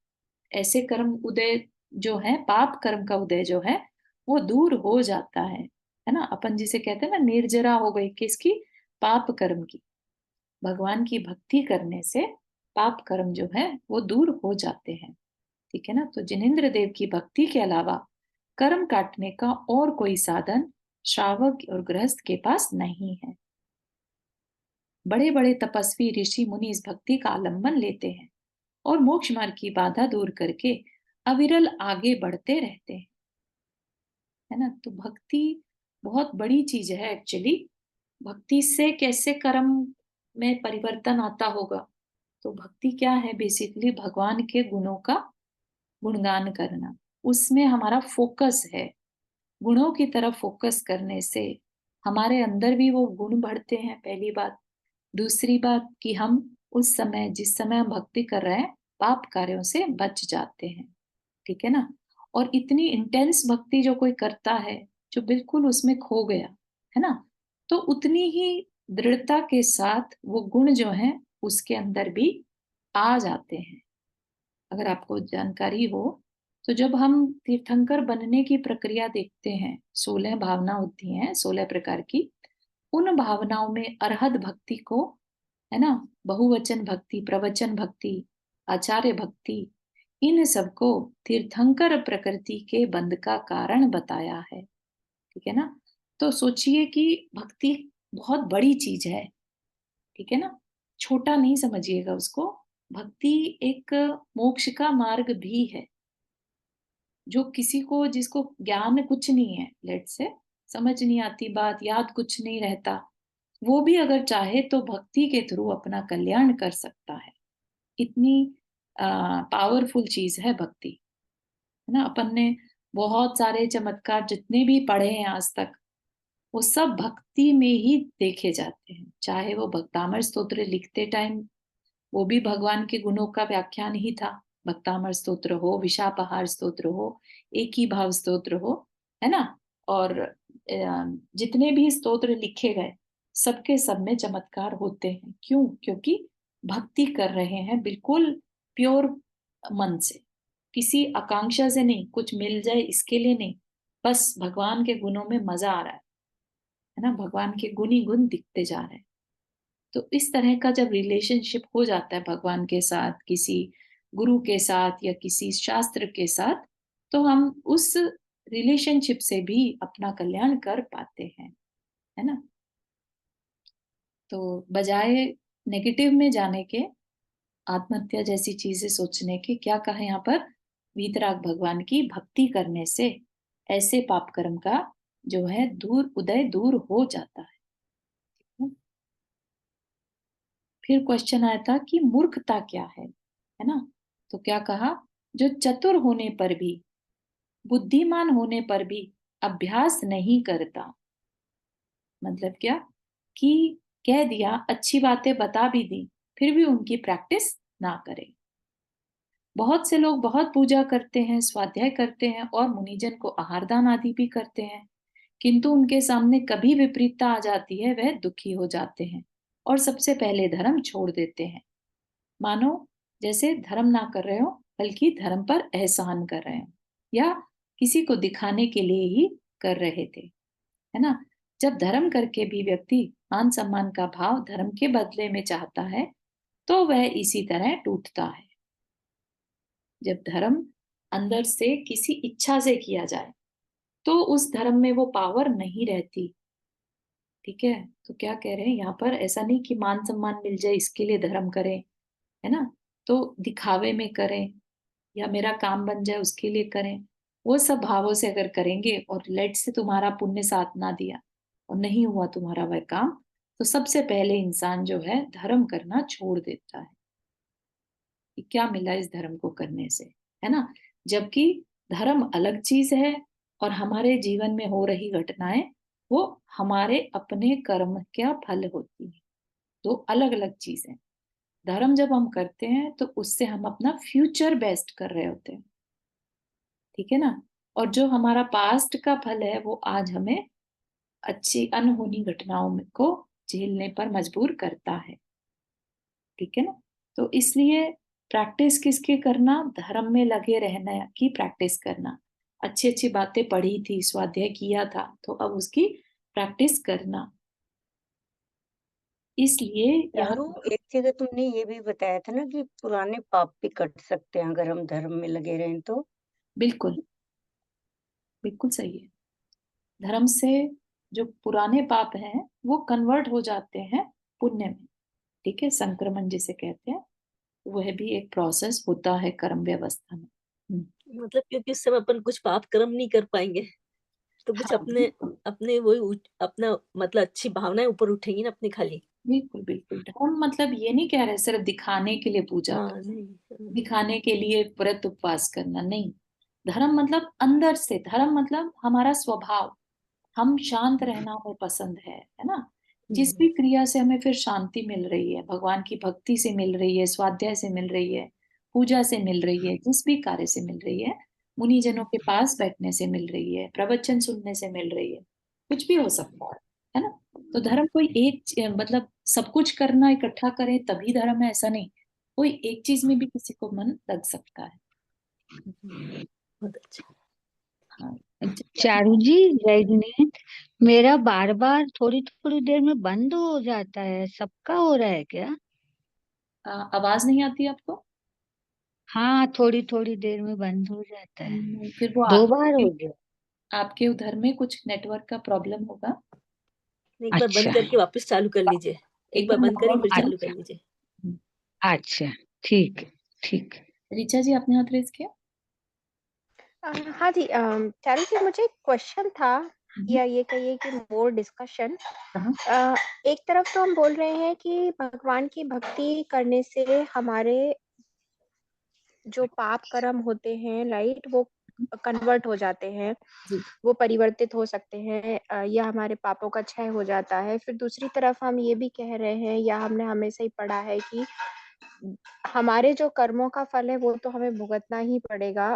ऐसे कर्म उदय जो है, पाप कर्म का उदय जो है वो दूर हो जाता है ना। अपन जिसे कहते हैं ना, निर्जरा हो गई किसकी, पाप कर्म की। भगवान की भक्ति करने से पाप कर्म जो है वो दूर हो जाते हैं। ठीक है ना। तो जिनेंद्र देव की भक्ति के अलावा कर्म काटने का और कोई साधन श्रावक और गृहस्थ के पास नहीं है। बड़े बड़े तपस्वी ऋषि मुनि इस भक्ति का आलंबन लेते हैं और मोक्ष मार्ग की बाधा दूर करके अविरल आगे बढ़ते रहते हैं, है ना। तो भक्ति बहुत बड़ी चीज है एक्चुअली। भक्ति से कैसे कर्म में परिवर्तन आता होगा? तो भक्ति क्या है, बेसिकली भगवान के गुणों का गुणगान करना, उसमें हमारा फोकस है। गुणों की तरफ फोकस करने से हमारे अंदर भी वो गुण बढ़ते हैं, पहली बात। दूसरी बात कि हम उस समय, जिस समय हम भक्ति कर रहे हैं, पाप कार्यों से बच जाते हैं, ठीक है ना। और इतनी इंटेंस भक्ति जो कोई करता है, जो बिल्कुल उसमें खो गया है ना, तो उतनी ही दृढ़ता के साथ वो गुण जो हैं उसके अंदर भी आ जाते हैं। अगर आपको जानकारी हो, तो जब हम तीर्थंकर बनने की प्रक्रिया देखते हैं, 16 भावना होती हैं, 16 प्रकार की। उन भावनाओं में अरहत भक्ति को, है ना, बहुवचन भक्ति, प्रवचन भक्ति, आचार्य भक्ति, इन सबको तीर्थंकर प्रकृति के बंध का कारण बताया है, ठीक है ना। तो सोचिए कि भक्ति बहुत बड़ी चीज है, ठीक है ना, छोटा नहीं समझिएगा उसको। भक्ति एक मोक्ष का मार्ग भी है। जो किसी को, जिसको ज्ञान कुछ नहीं है, लेट से समझ नहीं आती बात, याद कुछ नहीं रहता, वो भी अगर चाहे तो भक्ति के थ्रू अपना कल्याण कर सकता है। इतनी पावरफुल चीज है भक्ति, है ना। अपन ने बहुत सारे चमत्कार जितने भी पढ़े हैं आज तक, वो सब भक्ति में ही देखे जाते हैं। चाहे वो भक्तामर स्तोत्र लिखते टाइम, वो भी भगवान के गुणों का व्याख्यान ही था। भक्तामर स्तोत्र हो, विशापहार स्तोत्र हो, एक ही भाव स्तोत्र हो, है ना। और जितने भी स्तोत्र लिखे गए, सबके सब में चमत्कार होते हैं। क्यों? क्योंकि भक्ति कर रहे हैं बिल्कुल प्योर मन से, किसी आकांक्षा से नहीं, कुछ मिल जाए इसके लिए नहीं, बस भगवान के गुणों में मजा आ रहा है ना, भगवान के गुण ही गुण दिखते जा रहे हैं। तो इस तरह का जब रिलेशनशिप हो जाता है भगवान के साथ, किसी गुरु के साथ या किसी शास्त्र के साथ, तो हम उस रिलेशनशिप से भी अपना कल्याण कर पाते हैं, है ना। तो बजाय नेगेटिव में जाने के, आत्महत्या जैसी चीजें सोचने के, क्या कहा यहाँ पर, वीतराग भगवान की भक्ति करने से ऐसे पाप कर्म का जो है उदय दूर हो जाता है। फिर क्वेश्चन आया था कि मूर्खता क्या है ना। तो क्या कहा, जो चतुर होने पर भी, बुद्धिमान होने पर भी अभ्यास नहीं करता। मतलब क्या, कि कह दिया, अच्छी बातें बता भी दी, फिर भी उनकी प्रैक्टिस ना करे। बहुत से लोग बहुत पूजा करते हैं, स्वाध्याय करते हैं और मुनिजन को आहार दान आदि भी करते हैं, किंतु उनके सामने कभी विपरीतता आ जाती है, वह दुखी हो जाते हैं और सबसे पहले धर्म छोड़ देते हैं। मानो जैसे धर्म ना कर रहे हो, बल्कि धर्म पर एहसान कर रहे हो, या किसी को दिखाने के लिए ही कर रहे थे, है ना। जब धर्म करके भी व्यक्ति मान सम्मान का भाव धर्म के बदले में चाहता है, तो वह इसी तरह टूटता है। जब धर्म अंदर से किसी इच्छा से किया जाए, तो उस धर्म में वो पावर नहीं रहती, ठीक है। तो क्या कह रहे हैं यहाँ पर, ऐसा नहीं कि मान सम्मान मिल जाए इसके लिए धर्म करें, है ना, तो दिखावे में करें, या मेरा काम बन जाए उसके लिए करें। वो सब भावों से अगर करेंगे और लेट से तुम्हारा पुण्य साथ ना दिया और नहीं हुआ तुम्हारा वह काम, तो सबसे पहले इंसान जो है धर्म करना छोड़ देता है कि क्या मिला इस धर्म को करने से, है ना। जबकि धर्म अलग चीज है और हमारे जीवन में हो रही घटनाएं वो हमारे अपने कर्म का फल होती है। दो अलग अलग चीजें। धर्म जब हम करते हैं तो उससे हम अपना फ्यूचर बेस्ट कर रहे होते हैं, ठीक है ना। और जो हमारा पास्ट का फल है वो आज हमें अच्छी अनहोनी घटनाओं को झेलने पर मजबूर करता है, ठीक है ना। तो इसलिए प्रैक्टिस किसकी करना, धर्म में लगे रहना की प्रैक्टिस करना। अच्छी अच्छी बातें पढ़ी थी, स्वाध्याय किया था, तो अब उसकी प्रैक्टिस करना। इसलिए यहाँ चारू, एक जगह तुमने ये भी बताया था ना कि पुराने पाप भी कट सकते हैं अगर हम धर्म में लगे रहें तो। बिल्कुल बिल्कुल सही है। धर्म से जो पुराने पाप हैं वो कन्वर्ट हो जाते हैं पुण्य में, ठीक है, संक्रमण जिसे कहते हैं। वह भी एक प्रोसेस होता है कर्म व्यवस्था में। मतलब क्योंकि उस समय अपन कुछ पाप कर्म नहीं कर पाएंगे, तो कुछ हाँ अपने अपने वही अपना मतलब अच्छी भावनाएं ऊपर उठेंगी ना अपनी खाली। बिल्कुल बिल्कुल। धर्म मतलब ये नहीं कह रहे सिर्फ दिखाने के लिए पूजा हाँ करना, नहीं। दिखाने के लिए व्रत उपवास करना, नहीं। धर्म मतलब अंदर से, धर्म मतलब हमारा स्वभाव, हम शांत रहना हमें पसंद है ना। जिस भी क्रिया से हमें फिर शांति मिल रही है, भगवान की भक्ति से मिल रही है, स्वाध्याय से मिल रही है, पूजा से मिल रही है, जिस भी कार्य से मिल रही है, मुनिजनों के पास बैठने से मिल रही है, प्रवचन सुनने से मिल रही है, कुछ भी हो सकता है ना। तो धर्म कोई मतलब सब कुछ करना इकट्ठा करें तभी धर्म है, ऐसा नहीं। कोई एक चीज में भी किसी को मन लग सकता है। बहुत अच्छा। हाँ, चारू जी, रजनीत, मेरा बार बार थोड़ी थोड़ी देर में बंद हो जाता है, सबका हो रहा है क्या? आवाज नहीं आती आपको? हाँ, थोड़ी थोड़ी देर में बंद हो जाता है, नहीं, फिर वो 2 बार हो गया। आपके उधर में कुछ नेटवर्क का प्रॉब्लम होगा। एक बार बंद अच्छा, करके वापस चालू कर लीजिए। एक बार एकदम बंद करिए फिर चालू कर अच्छा, लीजिए। अच्छा, ठीक है, ठीक है। ऋचा जी, आपने हाथ रेज किया? हाँ जी, चारू जी, मुझे एक क्वेश्चन था, हम्म, या ये कहिए कि मोर डिस्कशन। हाँ, एक तरफ तो हम बोल रहे हैं कि भगवान की भक्ति करने से हमारे जो पाप कर्म होते हैं, राइट, वो कन्वर्ट हो जाते हैं, जी, वो परिवर्तित हो सकते हैं, या हमारे पापों का क्षय हो जाता है। फिर दूसरी तरफ हम ये भी कह रहे हैं, या हमने हमेशा ही पढ़ा है कि हमारे जो कर्मों का फल है वो तो हमें भुगतना ही पड़ेगा।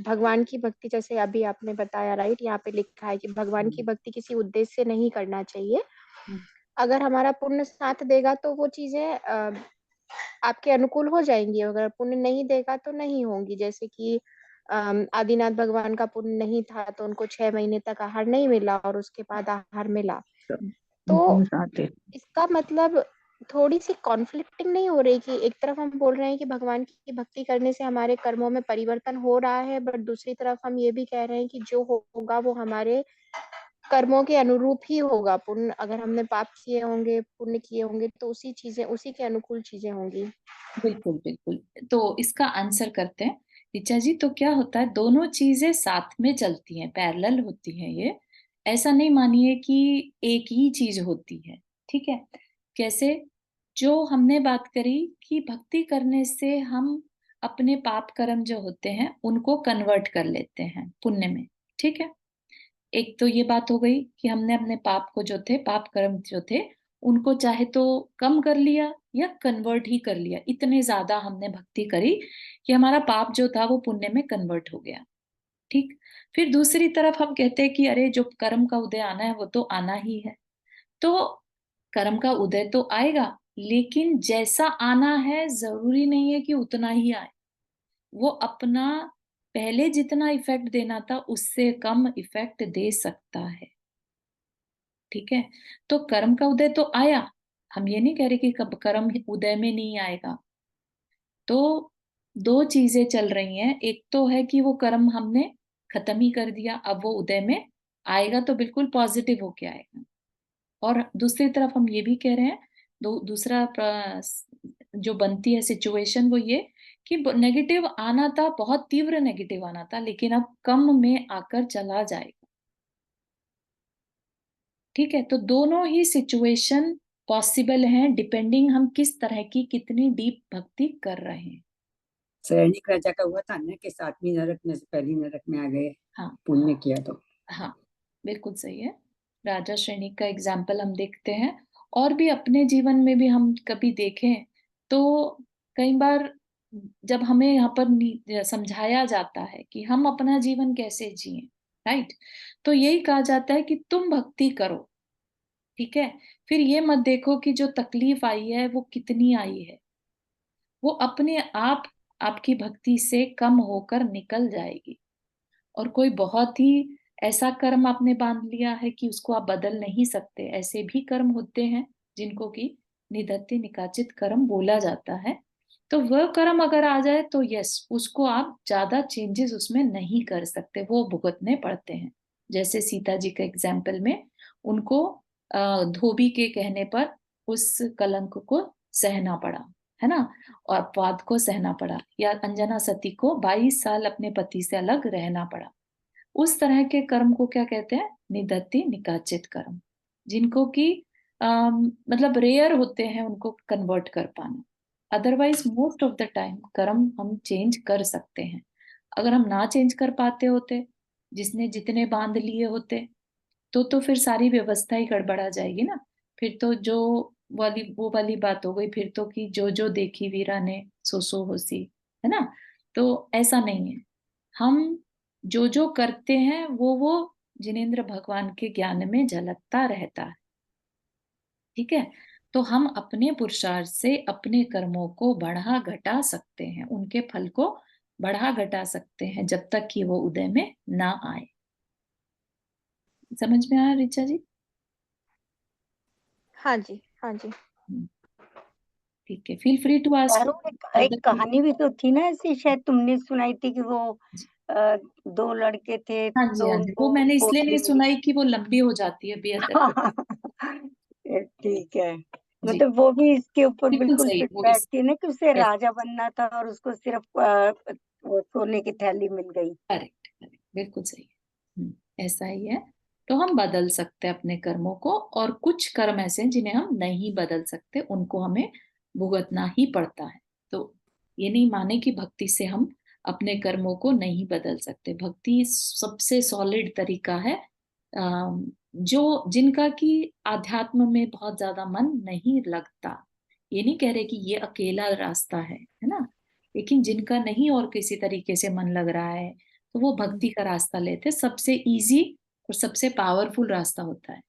भगवान की भक्ति, जैसे अभी आपने बताया, राइट, यहाँ पे लिखा है कि भगवान की भक्ति किसी उद्देश्य से नहीं करना चाहिए। हम्म, अगर हमारा पुण्य साथ देगा तो वो चीजें आपके अनुकूल हो जाएंगी, अगर पुण्य नहीं देगा तो नहीं होंगी। जैसे कि आदिनाथ भगवान का पुण्य नहीं था तो उनको 6 महीने तक आहार नहीं मिला, और उसके बाद आहार मिला। तो इसका मतलब थोड़ी सी कॉन्फ्लिक्टिंग नहीं हो रही कि एक तरफ हम बोल रहे हैं कि भगवान की भक्ति करने से हमारे कर्मों में परिवर्तन हो रहा है, बट दूसरी तरफ हम ये भी कह रहे हैं कि जो होगा वो हमारे कर्मों के अनुरूप ही होगा। पुण्य, अगर हमने पाप किए होंगे, पुण्य किए होंगे, तो उसी के अनुकूल चीजें होंगी। बिल्कुल बिल्कुल। तो इसका आंसर करते हैं ऋचा जी। तो क्या होता है, दोनों चीजें साथ में चलती हैं, पैरेलल होती हैं ये। ऐसा नहीं मानिए कि एक ही चीज होती है, ठीक है। कैसे? जो हमने बात करी कि भक्ति करने से हम अपने पाप कर्म जो होते हैं उनको कन्वर्ट कर लेते हैं पुण्य में, ठीक है। एक तो ये बात हो गई कि हमने अपने पाप को जो थे, पाप कर्म जो थे, उनको चाहे तो कम कर लिया या कन्वर्ट ही कर लिया। इतने ज्यादा हमने भक्ति करी कि हमारा पाप जो था वो पुण्य में कन्वर्ट हो गया, ठीक। फिर दूसरी तरफ हम कहते हैं कि अरे जो कर्म का उदय आना है वो तो आना ही है। तो कर्म का उदय तो आएगा, लेकिन जैसा आना है जरूरी नहीं है कि उतना ही आए। वो अपना पहले जितना इफेक्ट देना था उससे कम इफेक्ट दे सकता है, ठीक है। तो कर्म का उदय तो आया, हम ये नहीं कह रहे कि कब कर्म उदय में नहीं आएगा। तो दो चीजें चल रही हैं। एक तो है कि वो कर्म हमने खत्म ही कर दिया, अब वो उदय में आएगा तो बिल्कुल पॉजिटिव होके आएगा। और दूसरी तरफ हम ये भी कह रहे हैं, दूसरा जो बनती है सिचुएशन वो ये कि नेगेटिव आना था, बहुत तीव्र नेगेटिव आना था, लेकिन अब कम में आकर चला जाएगा, ठीक है। तो दोनों ही सिचुएशन पॉसिबल हैं, डिपेंडिंग हम किस तरह की कितनी डीप भक्ति कर रहे हैं। सैनिक राजा का हुआ था ना कि 7वीं नरक में से पहली नरक में आ गए। हाँ, पुण्य किया तो। हाँ, बिल्कुल सही है। राजा श्रेणिक का एग्जाम्पल हम देखते हैं, और भी अपने जीवन में भी हम कभी देखें तो कई बार जब हमें यहाँ पर समझाया जाता है कि हम अपना जीवन कैसे जिए, राइट, तो यही कहा जाता है कि तुम भक्ति करो, ठीक है। फिर ये मत देखो कि जो तकलीफ आई है वो कितनी आई है, वो अपने आप आपकी भक्ति से कम होकर निकल जाएगी। और कोई बहुत ही ऐसा कर्म आपने बांध लिया है कि उसको आप बदल नहीं सकते, ऐसे भी कर्म होते हैं जिनको कि निधत्ते निकाचित कर्म बोला जाता है। तो वह कर्म अगर आ जाए तो यस, उसको आप ज्यादा चेंजेस उसमें नहीं कर सकते, वो भुगतने पड़ते हैं। जैसे सीता जी के एग्जाम्पल में उनको धोबी के कहने पर उस कलंक को सहना पड़ा, है ना, और अपवाद को सहना पड़ा। या अंजना सती को 22 साल अपने पति से अलग रहना पड़ा। उस तरह के कर्म को क्या कहते हैं? निधत्ति निकाचित कर्म, जिनको कि मतलब रेयर होते हैं उनको कन्वर्ट कर पाना। Otherwise most of the time कर्म हम चेंज कर सकते हैं। अगर हम ना चेंज कर पाते होते, जिसने जितने बांध लिए होते, तो फिर सारी व्यवस्था ही गड़बड़ा जाएगी ना। फिर तो वो वाली बात हो गई फिर तो कि जो देखी वीरा ने सो होसी, है ना। तो ऐसा नहीं है, हम जो करते हैं वो जिनेंद्र भगवान के ज्ञान में झलकता रहता है। ठीक है, तो हम अपने पुरुषार्थ से अपने कर्मों को बढ़ा घटा सकते हैं, उनके फल को बढ़ा घटा सकते हैं जब तक कि वो उदय में ना आए। समझ में आया ऋचा जी? हाँ जी, हाँ जी। ठीक है, फील फ्री टू आस्क। चारों एक कहानी भी तो थी ना ऐसी, शायद तुमने सुनाई थी कि वो दो लड़के थे हाँ जी, तो हाँ जी, वो उनको मैंने इसलिए नहीं पोटली मिली। सुनाई कि वो लंबी हो जाती है बेहद। ठीक है, जी, मतलब वो भी इसके ऊपर बिल्कुल बिल्कुल सही, फिट वो बैठती है ना कि उसे yes, राजा बनना था और उसको सिर्फ वो सोने की थैली मिल गई। करेक्ट करेक्ट, बिल्कुल सही है। ऐसा ही है। तो हम बदल सकते हैं अपने कर्मों को, और कुछ कर्म ऐसे हैं जिन्हें हम नहीं बदल सकते, उनको हमें भुगतना ही पड़ता है। तो ये नहीं माने कि भक्ति से हम अपने कर्मों को नहीं बदल सकते। भक्ति सबसे सॉलिड तरीका है, जो जिनका कि आध्यात्म में बहुत ज्यादा मन नहीं लगता। ये नहीं कह रहे कि ये अकेला रास्ता है ना, लेकिन जिनका नहीं और किसी तरीके से मन लग रहा है तो वो भक्ति का रास्ता लेते, सबसे इजी और सबसे पावरफुल रास्ता होता है।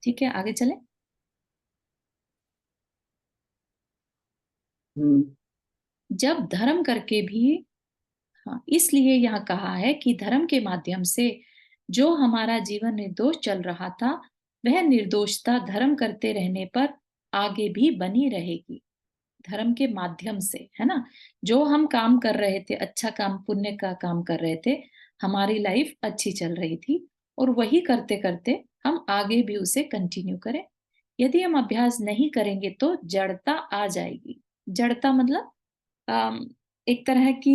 ठीक है, आगे चले। जब धर्म करके भी, हाँ, इसलिए यहाँ कहा है कि धर्म के माध्यम से जो हमारा जीवन निर्दोष चल रहा था, वह निर्दोषता धर्म करते रहने पर आगे भी बनी रहेगी। धर्म के माध्यम से, है ना, जो हम काम कर रहे थे, अच्छा काम, पुण्य का काम कर रहे थे, हमारी लाइफ अच्छी चल रही थी, और वही करते करते हम आगे भी उसे कंटिन्यू करें। यदि हम अभ्यास नहीं करेंगे तो जड़ता आ जाएगी। जड़ता मतलब एक तरह की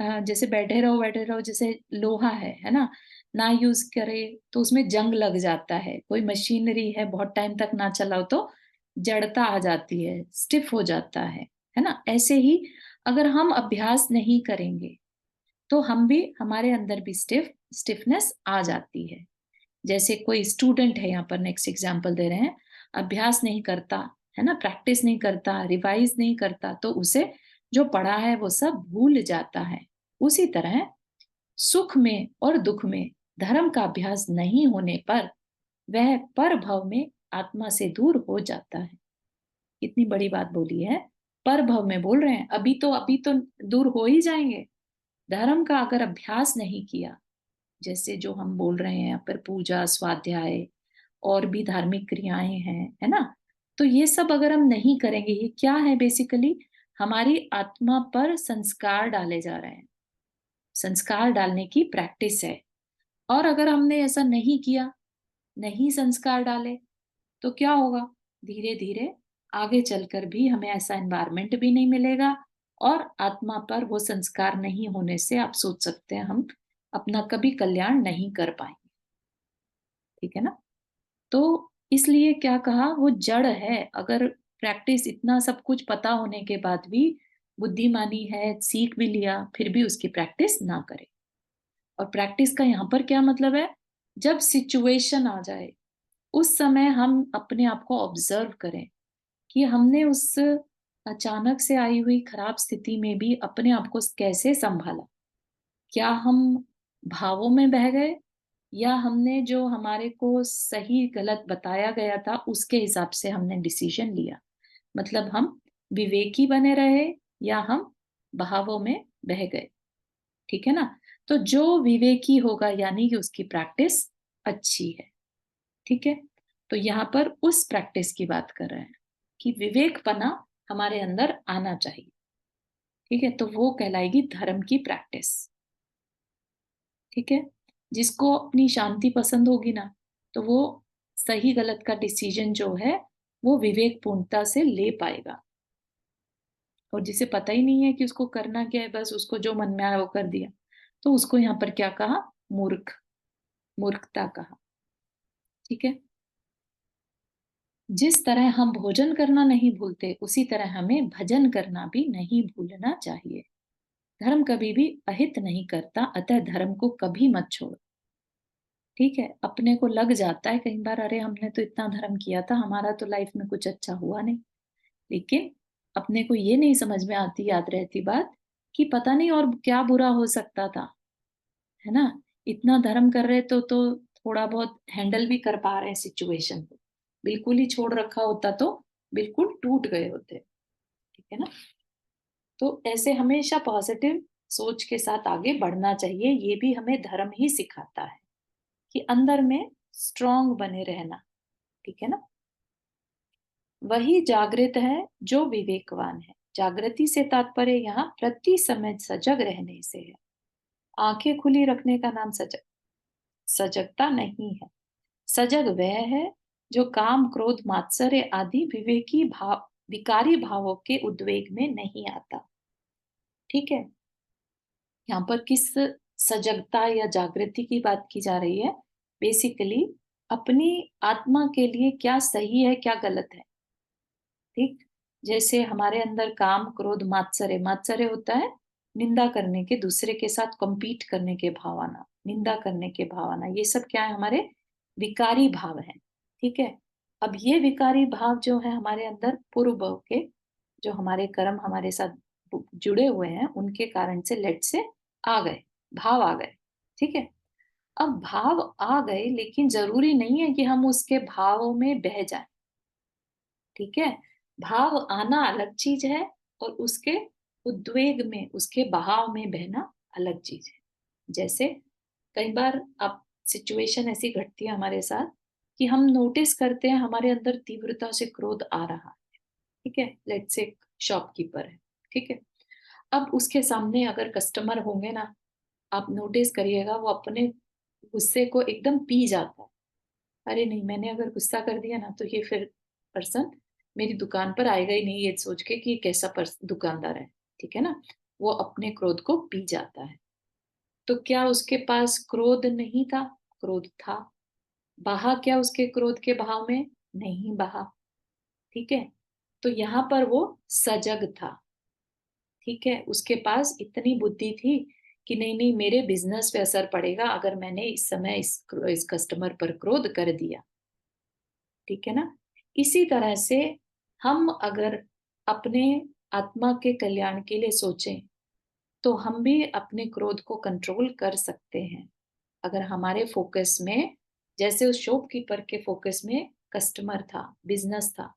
जैसे बैठे रहो, जैसे लोहा है ना यूज करे तो उसमें जंग लग जाता है। कोई मशीनरी है बहुत टाइम तक ना चलाओ तो जड़ता आ जाती है, स्टिफ हो जाता है ना। ऐसे ही अगर हम अभ्यास नहीं करेंगे तो हमारे अंदर भी स्टिफनेस आ जाती है। जैसे कोई स्टूडेंट है, यहाँ पर नेक्स्ट एग्जांपल दे रहे हैं, अभ्यास नहीं करता है ना, प्रैक्टिस नहीं करता, रिवाइज नहीं करता, तो उसे जो पढ़ा है वो सब भूल जाता है। उसी तरह सुख में और दुख में धर्म का अभ्यास नहीं होने पर वह पर भव में आत्मा से दूर हो जाता है। इतनी बड़ी बात बोली है, पर भव में बोल रहे हैं, अभी तो दूर हो ही जाएंगे। धर्म का अगर अभ्यास नहीं किया, जैसे जो हम बोल रहे हैं यहाँ पर पूजा, स्वाध्याय और भी धार्मिक क्रियाएं हैं, है ना, तो ये सब अगर हम नहीं करेंगे, ये क्या है बेसिकली, हमारी आत्मा पर संस्कार डाले जा रहे हैं, संस्कार डालने की प्रैक्टिस है। और अगर हमने ऐसा नहीं किया, नहीं संस्कार डाले, तो क्या होगा, धीरे धीरे आगे चलकर भी हमें ऐसा एनवायरनमेंट भी नहीं मिलेगा, और आत्मा पर वो संस्कार नहीं होने से आप सोच सकते हैं हम अपना कभी कल्याण नहीं कर पाएंगे। ठीक है ना। तो इसलिए क्या कहा, वो जड़ है। अगर प्रैक्टिस, इतना सब कुछ पता होने के बाद भी बुद्धिमानी है, सीख भी लिया, फिर भी उसकी प्रैक्टिस ना करे। और प्रैक्टिस का यहाँ पर क्या मतलब है, जब सिचुएशन आ जाए उस समय हम अपने आप को ऑब्जर्व करें कि हमने उस अचानक से आई हुई खराब स्थिति में भी अपने आप को कैसे संभाला। क्या हम भावों में बह गए, या हमने जो हमारे को सही गलत बताया गया था उसके हिसाब से हमने डिसीजन लिया। मतलब हम विवेकी बने रहे या हम भावों में बह गए। ठीक है ना। तो जो विवेकी होगा यानी कि उसकी प्रैक्टिस अच्छी है। ठीक है, तो यहाँ पर उस प्रैक्टिस की बात कर रहे हैं कि विवेकपना हमारे अंदर आना चाहिए। ठीक है, तो वो कहलाएगी धर्म की प्रैक्टिस। ठीक है, जिसको अपनी शांति पसंद होगी ना, तो वो सही गलत का डिसीजन जो है वो विवेक पूर्णता से ले पाएगा। और जिसे पता ही नहीं है कि उसको करना क्या है, बस उसको जो मन में आया वो कर दिया, तो उसको यहाँ पर क्या कहा, मूर्खता कहा। ठीक है, जिस तरह हम भोजन करना नहीं भूलते, उसी तरह हमें भजन करना भी नहीं भूलना चाहिए। धर्म कभी भी अहित नहीं करता, अतः धर्म को कभी मत छोड़ो। ठीक है, अपने को लग जाता है कई बार, अरे हमने तो इतना धर्म किया था, हमारा तो लाइफ में कुछ अच्छा हुआ नहीं। लेकिन अपने को ये नहीं समझ में आती, याद रहती बात, कि पता नहीं और क्या बुरा हो सकता था, है ना। इतना धर्म कर रहे तो थोड़ा बहुत हैंडल भी कर पा रहे हैं सिचुएशन को। बिल्कुल ही छोड़ रखा होता तो बिल्कुल टूट गए होते। ठीक है ना। तो ऐसे हमेशा पॉजिटिव सोच के साथ आगे बढ़ना चाहिए। ये भी हमें धर्म ही सिखाता है कि अंदर में स्ट्रांग बने रहना। ठीक है ना। वही जागृत है जो विवेकवान है। जागृति से तात्पर्य यहाँ प्रति समय सजग रहने से है। आंखें खुली रखने का नाम सजगता नहीं है। सजग वह है जो काम, क्रोध, मात्सर्य आदि विकारी भावों के उद्वेग में नहीं आता। ठीक है। यहाँ पर किस सजगता या जागृति की बात की जा रही है? बेसिकली अपनी आत्मा के लिए क्या सही है, क्या गलत है। ठीक। जैसे हमारे अंदर काम, क्रोध, मात्सर्य होता है निंदा करने के, दूसरे के साथ कम्पीट करने के भावना, निंदा करने के भावना, ये सब क्या है? हमारे विकारी भाव है। ठीक है। अब ये विकारी भाव जो है हमारे अंदर पूर्व के, जो हमारे कर्म हमारे साथ जुड़े हुए हैं, उनके कारण से लेट से आ गए, भाव आ गए। ठीक है। अब भाव आ गए, लेकिन जरूरी नहीं है कि हम उसके भावों में बह जाएं। ठीक है। भाव आना अलग चीज है और उसके उद्वेग में, उसके बहाव में बहना अलग चीज है। जैसे कई बार आप सिचुएशन ऐसी घटती है हमारे साथ कि हम नोटिस करते हैं हमारे अंदर तीव्रता से क्रोध आ रहा है। ठीक है। लेट्स से शॉपकीपर है। ठीक है। अब उसके सामने अगर कस्टमर होंगे ना, आप नोटिस करिएगा वो अपने गुस्से को एकदम पी जाता है। अरे नहीं, मैंने अगर गुस्सा कर दिया ना तो ये फिर पर्सन मेरी दुकान पर आएगा ही नहीं, ये सोच के कि कैसा दुकानदार है। ठीक है ना। वो अपने क्रोध को पी जाता है। तो क्या उसके पास क्रोध नहीं था? क्रोध था। बहा क्या उसके क्रोध के बहाव में? नहीं बहा। ठीक है। तो यहाँ पर वो सजग था। ठीक है। उसके पास इतनी बुद्धि थी कि नहीं नहीं, मेरे बिजनेस पे असर पड़ेगा अगर मैंने इस समय इस कस्टमर पर क्रोध कर दिया। ठीक है ना। इसी तरह से हम अगर अपने आत्मा के कल्याण के लिए सोचें तो हम भी अपने क्रोध को कंट्रोल कर सकते हैं। अगर हमारे फोकस में, जैसे उस शॉपकीपर के फोकस में कस्टमर था, बिजनेस था,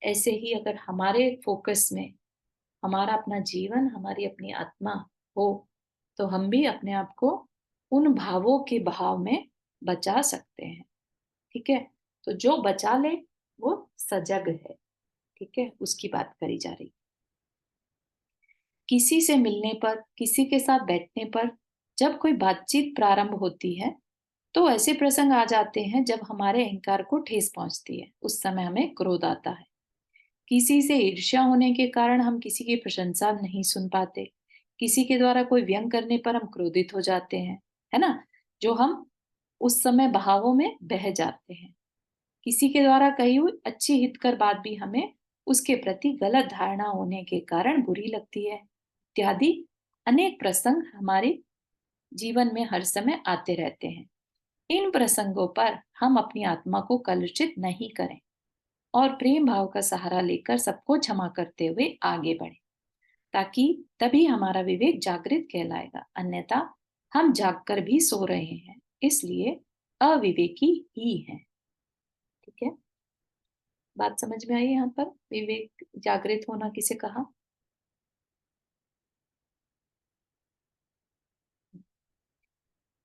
ऐसे ही अगर हमारे फोकस में हमारा अपना जीवन, हमारी अपनी आत्मा हो, तो हम भी अपने आप को उन भावों के बहाव में बचा सकते हैं। ठीक है। तो जो बचा ले वो सजग है। ठीक है। उसकी बात करी जा रही। किसी से मिलने पर, किसी के साथ बैठने पर जब कोई बातचीत प्रारंभ होती है तो ऐसे प्रसंग आ जाते हैं जब हमारे अहंकार को ठेस पहुंचती है। उस समय हमें क्रोध आता है। किसी से ईर्ष्या होने के कारण हम किसी की प्रशंसा नहीं सुन पाते। किसी के द्वारा कोई व्यंग करने पर हम क्रोधित हो जाते हैं, है ना। जो हम उस समय बहावों में बह जाते हैं। किसी के द्वारा कही हुई अच्छी हितकर बात भी हमें उसके प्रति गलत धारणा होने के कारण बुरी लगती है। इत्यादि अनेक प्रसंग हमारे जीवन में हर समय आते रहते हैं। इन प्रसंगों पर हम अपनी आत्मा को कलुषित नहीं करें और प्रेम भाव का सहारा लेकर सबको क्षमा करते हुए आगे बढ़े, ताकि तभी हमारा विवेक जागृत कहलाएगा। अन्यथा हम जागकर भी सो रहे हैं, इसलिए अविवेकी ही हैं। ठीक है। बात समझ में आई? यहाँ पर विवेक जागृत होना किसे कहा?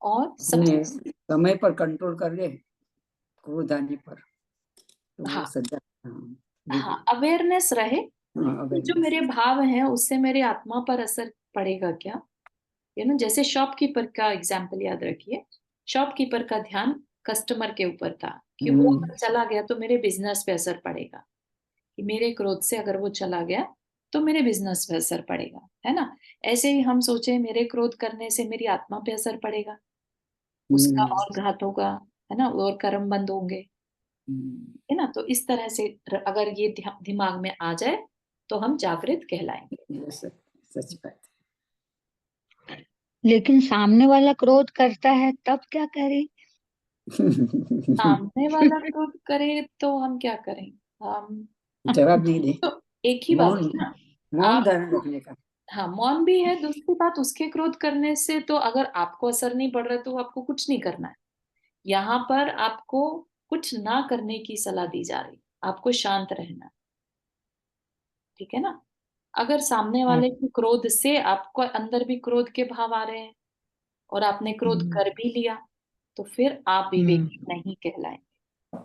और अपने सबसे समय पर कंट्रोल कर ले, क्रोध आने पर, तो वो हाँ सज्जन। हाँ, अवेयरनेस रहे कि जो मेरे भाव हैं उससे मेरे आत्मा पर असर पड़ेगा क्या। यू नो, जैसे शॉपकीपर का एग्जाम्पल याद रखिए। शॉपकीपर का ध्यान कस्टमर के ऊपर था कि वो अगर चला गया तो मेरे बिजनेस पे असर पड़ेगा, कि मेरे क्रोध से अगर वो चला गया तो मेरे बिजनेस पे असर पड़ेगा, है ना। ऐसे ही हम सोचे मेरे क्रोध करने से मेरी आत्मा पे असर पड़ेगा, उसका और घात होगा, है ना, और कर्म बंद होंगे, है ना। तो इस तरह से अगर ये दिमाग में आ जाए तो हम जागृत कहलाएंगे। सच बात। लेकिन सामने वाला क्रोध करता है तब क्या करें? सामने वाला क्रोध करे तो हम क्या करें? हम जवाब नहीं दे, तो एक ही बात है ना, मौन आप धारण रखने का। हाँ मौन भी है। दूसरी बात, उसके क्रोध करने से तो अगर आपको असर नहीं पड़ रहा तो आपको कुछ नहीं करना है। यहाँ पर आपको कुछ ना करने की सलाह दी जा रही, आपको शांत रहना, ठीक है ना। अगर सामने वाले के क्रोध से आपको अंदर भी क्रोध के भाव आ रहे हैं और आपने क्रोध कर भी लिया, तो फिर आप विवेकी नहीं कहलाएंगे।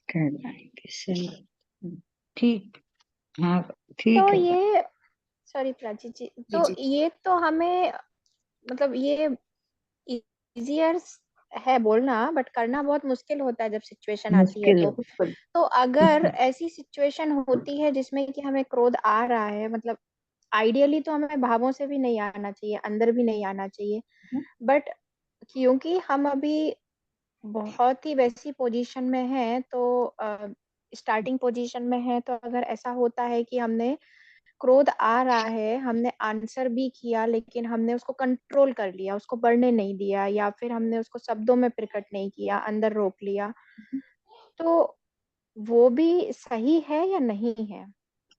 कहलाएंगे, सही। हम्म, ठीक, हाँ ठीक तो है। ये सॉरी प्राची जी, तो जी ये तो हमें मतलब ये इजियर है बोलना, बट करना बहुत मुश्किल होता है जब सिचुएशन आती है। मुश्किल है। बिल्कुल। तो अगर ऐसी सिचुएशन होती है जिसमें कि हमें क्रोध आ रहा है, मतलब आइडियली तो हमें भावों से भी नहीं आना चाहिए, अंदर भी नहीं आना चाहिए, बट क्योंकि हम अभी बहुत ही वैसी पोजीशन में हैं, तो स्टार्टिंग पोजीशन में है, तो अगर ऐसा होता है कि हमने क्रोध आ रहा है, हमने आंसर भी किया, लेकिन हमने उसको कंट्रोल कर लिया, उसको बढ़ने नहीं दिया, या फिर हमने उसको शब्दों में प्रकट नहीं किया, अंदर रोक लिया, तो वो भी सही है या नहीं है?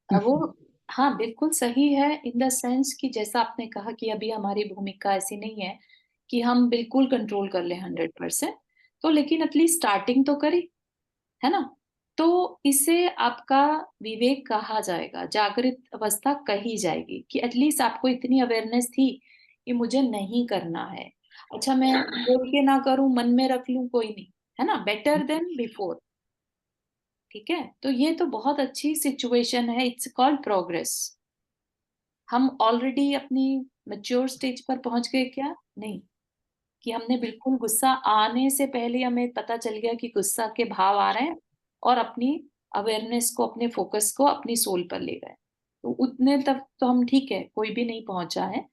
वो हाँ बिल्कुल सही है, इन द सेंस कि जैसा आपने कहा कि अभी हमारी भूमिका ऐसी नहीं है कि हम बिल्कुल कंट्रोल कर ले 100%, तो लेकिन एटलीस्ट स्टार्टिंग तो करी, है ना। तो इसे आपका विवेक कहा जाएगा, जागृत अवस्था कही जाएगी, कि एटलीस्ट आपको इतनी अवेयरनेस थी कि मुझे नहीं करना है। अच्छा, मैं बोल के ना करूं, मन में रख लूं, कोई नहीं, है ना, बेटर देन बिफोर। ठीक है, तो ये तो बहुत अच्छी सिचुएशन है, इट्स कॉल्ड प्रोग्रेस। हम ऑलरेडी अपनी मैच्योर स्टेज पर पहुंच गए क्या? नहीं, कि हमने बिल्कुल गुस्सा आने से पहले हमें पता चल गया कि गुस्सा के भाव आ रहे हैं और अपनी अवेयरनेस को, अपने फोकस को अपनी सोल पर ले गए। तो उतने तक तो हम ठीक है, कोई भी नहीं पहुंचा है,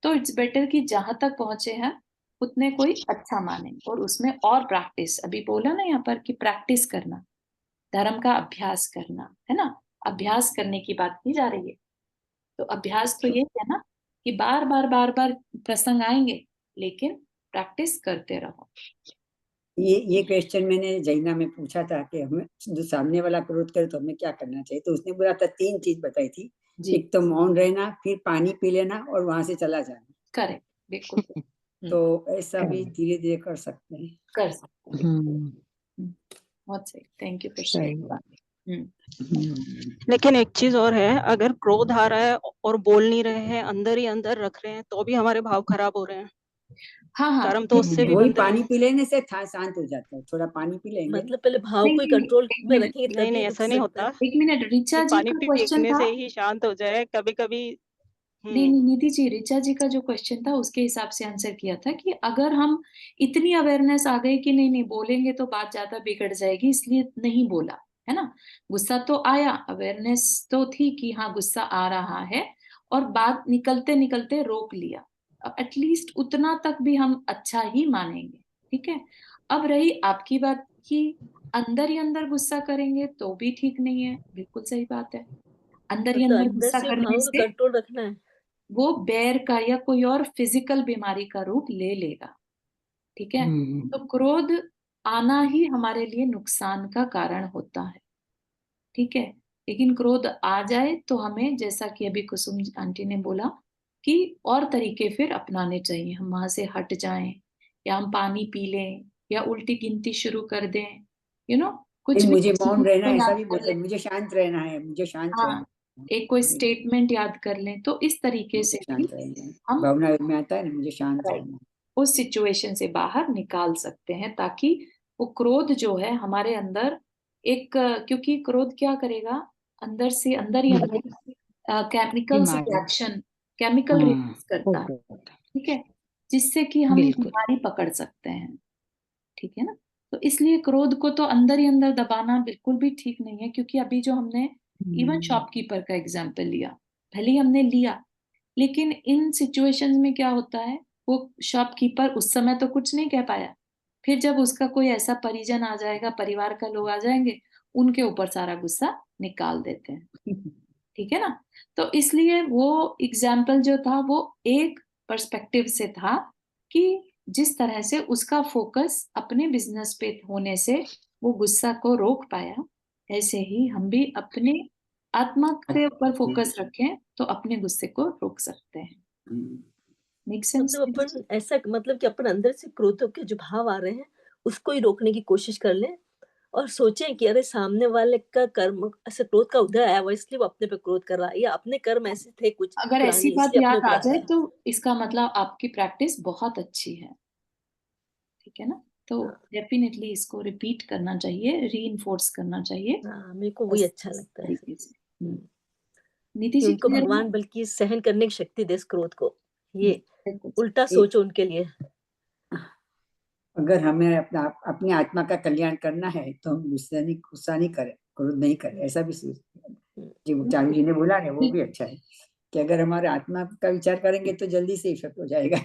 तो इट्स बेटर कि जहां तक पहुंचे हैं उतने कोई अच्छा माने, और उसमें और प्रैक्टिस, अभी बोला ना यहाँ पर कि प्रैक्टिस करना, धर्म का अभ्यास करना, है ना, अभ्यास करने की बात की जा रही है। तो अभ्यास तो यही है ना, कि बार बार बार बार प्रसंग आएंगे, लेकिन प्रैक्टिस करते रहो। ये क्वेश्चन मैंने जैना में पूछा था कि हमें जो सामने वाला क्रोध करे तो हमें क्या करना चाहिए, तो उसने बोला था 3 चीज बताई थी। जी, एक तो मौन रहना, फिर पानी पी लेना और वहां से चला जाना। करेक्ट, बिल्कुल तो ऐसा भी धीरे धीरे कर सकते हैं। कर सकते हैं। हम्म, बहुत सही, थैंक यू फॉर सही शेयरिंग। बात। लेकिन एक चीज और है, अगर क्रोध आ रहा है और बोल नहीं रहे हैं, अंदर ही अंदर रख रहे हैं, तो भी हमारे भाव खराब हो रहे हैं। हाँ हाँ, कर्म तो उससे भी वही बनते हैं। पानी पी लेने से शांत हो जाता है, थोड़ा पानी पी लेंगे। मतलब पहले भाव नहीं को ही नहीं कंट्रोल एक में मिनट, रखेंगे नहीं तभी नहीं, रुक ऐसा नहीं सकता होता है। एक मिनट, ऋचा कि जी पानी का क्वेश्चन पीने था। से ही शांत हो जाए, कभी कभी। नहीं नहीं निधि जी, ऋचा जी का जो क्वेश्चन था उसके हिसाब से आंसर किया था कि अगर हम इतनी अवेयरनेस आ गई कि नहीं नहीं बोलेंगे तो बात ज्यादा बिगड़ जाएगी, इसलिए नहीं बोला, है ना। गुस्सा तो आया, अवेयरनेस तो थी कि हाँ गुस्सा आ रहा है, और बात निकलते निकलते रोक लिया, एटलीस्ट उतना तक भी हम अच्छा ही मानेंगे, ठीक है। अब रही आपकी बात कि अंदर ही अंदर गुस्सा करेंगे तो भी ठीक नहीं है, बिल्कुल सही बात है। अंदर ही मतलब अंदर अंदर गुस्सा से करने भावों का से कंट्रोल रखना है। वो बैर का या कोई और फिजिकल बीमारी का रूप ले लेगा, ठीक है। तो क्रोध आना ही हमारे लिए नुकसान का कारण होता है, ठीक है। लेकिन क्रोध आ जाए तो हमें, जैसा कि अभी कुसुम आंटी ने बोला, कि और तरीके फिर अपनाने चाहिए, हम वहां से हट जाएं, या हम पानी पी लें, या उल्टी गिनती शुरू कर दें, कुछ फिर भी मुझे मौन रहना है, ऐसा याद भी कर बोलते लें। हैं, मुझे शांत रहना है, मुझे शांत रहना हाँ, है, एक कोई स्टेटमेंट याद कर लें, तो इस तरीके मुझे से भी शांत रहना है। हम भावना में आता है ना, मुझे शांत right, रहना है। उस सिचुएशन से बाहर निकाल सकते हैं, ताकि वो क्रोध जो है हमारे अंदर एक क्योंकि क्रोध क्या करेगा, अंदर से अंदर ही अंदर केमिकल से बीमारी। रिएक्शन, केमिकल हाँ, रिलीज करता है, होगा। ठीक है, जिससे कि हम बिल्कुल। बीमारी पकड़ सकते हैं, ठीक है ना। तो इसलिए क्रोध को तो अंदर ही अंदर दबाना बिल्कुल भी ठीक नहीं है, क्योंकि अभी जो हमने इवन शॉपकीपर का एग्जाम्पल लिया, भले ही हमने लिया, लेकिन इन सिचुएशंस में क्या होता है, वो शॉपकीपर उस समय तो कुछ नहीं कह पाया, फिर जब उसका कोई ऐसा परिजन आ जाएगा, परिवार का लोग आ जाएंगे, उनके ऊपर सारा गुस्सा निकाल देते हैं, ठीक है ना। तो इसलिए वो एग्जाम्पल जो था वो एक पर्सपेक्टिव से था, कि जिस तरह से उसका फोकस अपने बिजनेस पे होने से वो गुस्सा को रोक पाया, ऐसे ही हम भी अपने आत्मा के ऊपर फोकस रखें तो अपने गुस्से को रोक सकते हैं। Make sense? मतलब अपन ऐसा मतलब कि अपन अंदर से क्रोध के जो भाव आ रहे हैं उसको ही रोकने की कोशिश कर लें और सोचें कि अरे सामने वाले का कर्म ऐसे क्रोध का उदय आया हुआ इसलिए वो अपने पे क्रोध कर रहा है या अपने कर्म ऐसे थे कुछ अगर ऐसी पुराने बात इसलिए अपने याद ऊपर आ आ रहा जाए है। तो इसका मतलब आपकी प्रैक्टिस बहुत अच्छी है, ठीक है ना? तो हाँ डेफिनेटली इसको रिपीट करना चाहिए, रीइंफोर्स करना चाहिए हाँ, मेरे को वही इस अच्छा लगता है तरीके से। हम्म, नीति कि जी उनको क्लियर है? भगवान बल्कि सहन करने की शक्ति दे इस क्रोध को, ये बिल्कुल। उल्टा सोचो उनके लिए। अगर हमें अपनी आत्मा का कल्याण करना है तो हम गुस्सा नहीं करें, क्रोध नहीं करें, ऐसा भी जी चारू जी ने बोला ना, वो भी अच्छा है कि अगर हमारे आत्मा का विचार करेंगे तो जल्दी से इफेक्ट हो जाएगा।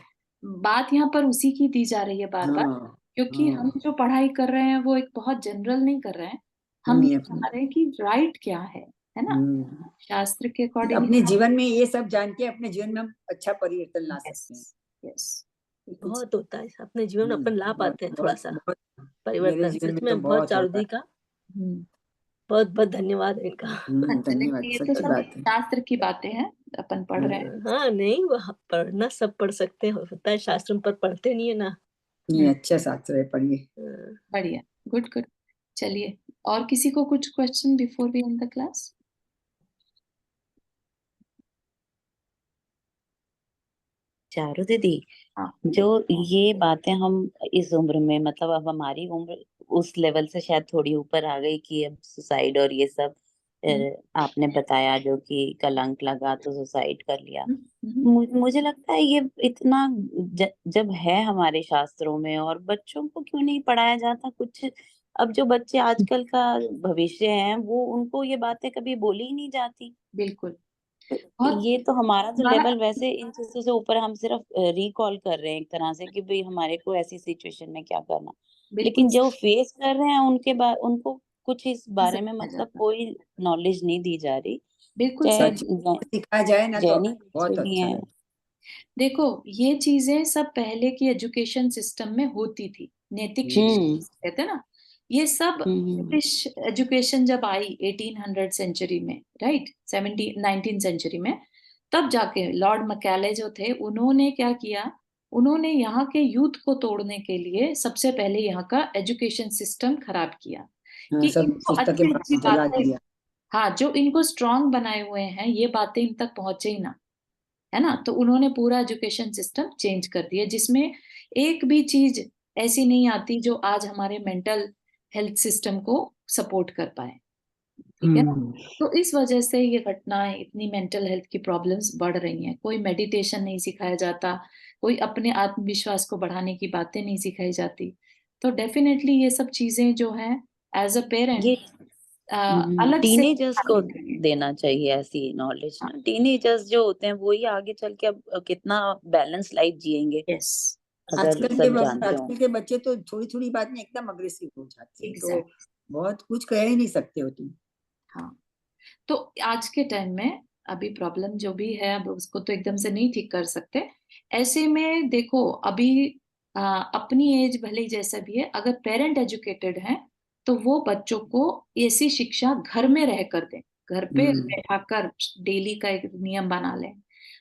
बात यहाँ पर उसी की दी जा रही है बार बार, हाँ क्योंकि हाँ, हम जो पढ़ाई कर रहे हैं वो एक बहुत जनरल नहीं कर रहे हैं, हम ये अपनी चाह रहे हैं कि राइट क्या है ना? शास्त्र के अकॉर्डिंग अपने जीवन में ये सब जान के अपने जीवन में हम अच्छा परिवर्तन ला सकते हैं। यस, बहुत होता है अपने जीवन में अपन ला पाते हैं थोड़ा सा बहुत मेरे परिवर्तन। जीवन सच में तो में बहुत बहुत होता चारुदी है। का बहुत बहुत धन्यवाद इनका। अच्छा, धन्यवाद, लेकिन ये तो सच्ची सब बात है। शास्त्र की बातें हैं, अपन पढ़ रहे हैं। हाँ नहीं वो पढ़ना सब पढ़ सकते हैं, होता है शास्त्र में, पर पढ़ते नहीं है ना। ये अच्छा शास्त्र है, पढ़िए। बढ़िया, गुड गुड। चलिए, और किसी को कुछ question before we end the class? Charu दीदी, हाँ जो ये बातें हम इस उम्र में, मतलब अब हमारी उम्र उस लेवल से शायद थोड़ी ऊपर आ गई कि अब सुसाइड और ये सब आपने बताया, जो कि कलंक लगा तो सुसाइड कर लिया। मुझे लगता है ये इतना जब है हमारे शास्त्रों में, और बच्चों को क्यों नहीं पढ़ाया जाता कुछ? अब जो बच्चे आजकल का भविष्य है वो, उनको ये बातें कभी बोली ही नहीं जाती। बिल्कुल। ये तो हमारा जो हमारा लेवल, वैसे इन चीजों से ऊपर हम सिर्फ रिकॉल कर रहे हैं एक तरह से कि भाई हमारे को ऐसी सिचुएशन में क्या करना, बिल्कुल लेकिन जो फेस कर रहे हैं उनके बाद उनको कुछ इस बारे में समझा मतलब जाता। कोई नॉलेज नहीं दी जा रही। बिल्कुल चाहे सच सिखाया जाए ना तो जैनी बहुत भी अच्छा है। है। देखो, ये चीजें सब पहले की एजुकेशन सिस्टम में होती थी, नैतिक शिक्षा कहते हैं ना, ये सब ब्रिटिश एजुकेशन जब आई 1800 सेंचुरी में, राइट, 19 सेंचुरी में, तब जाके लॉर्ड मैकाले जो थे उन्होंने क्या किया, उन्होंने यहाँ के यूथ को तोड़ने के लिए सबसे पहले यहाँ का एजुकेशन सिस्टम खराब किया हाँ, कि सब इनको पुस्तकें अच्छी अच्छी जला बातें, दिया। हाँ, जो इनको स्ट्रांग बनाए हुए हैं ये बातें इन तक पहुंचे ही ना, है ना? तो उन्होंने पूरा एजुकेशन सिस्टम चेंज कर दिया, जिसमें एक भी चीज ऐसी नहीं आती जो आज हमारे मेंटल हेल्थ सिस्टम को सपोर्ट कर पाए, ठीक है ना? तो इस वजह से ये घटनाएं, इतनी मेंटल हेल्थ की प्रॉब्लम्स बढ़ रही हैं। कोई मेडिटेशन नहीं सिखाया जाता, कोई अपने आत्मविश्वास को बढ़ाने की बातें नहीं सिखाई जाती। तो डेफिनेटली ये सब चीजें जो हैं, एज अ पेरेंट ये अलग से टीनेजर्स को सिखानी चाहिए। देना चाहिए ऐसी नॉलेज हाँ, ना। टीनेजर्स जो होते हैं वही आगे चल के अब कितना बैलेंस लाइफ जिएंगे यस, अगर सब जानते हो। आजकल के बच्चे तो थोड़ी थोड़ी बात में एकदम अग्रेसिव हो जाते हैं, तो एग्जैक्ट, बहुत कुछ कह ही नहीं सकते हो तुम। हाँ। तो आज के टाइम में अभी प्रॉब्लम जो भी है, अब उसको तो एकदम से नहीं ठीक कर सकते। ऐसे में देखो, अभी अपनी एज भले ही जैसा भी है, अगर पेरेंट एजुकेटेड है तो वो बच्चों को ऐसी शिक्षा घर में रह कर दें, घर पे बैठाकर डेली का एक नियम बना लें,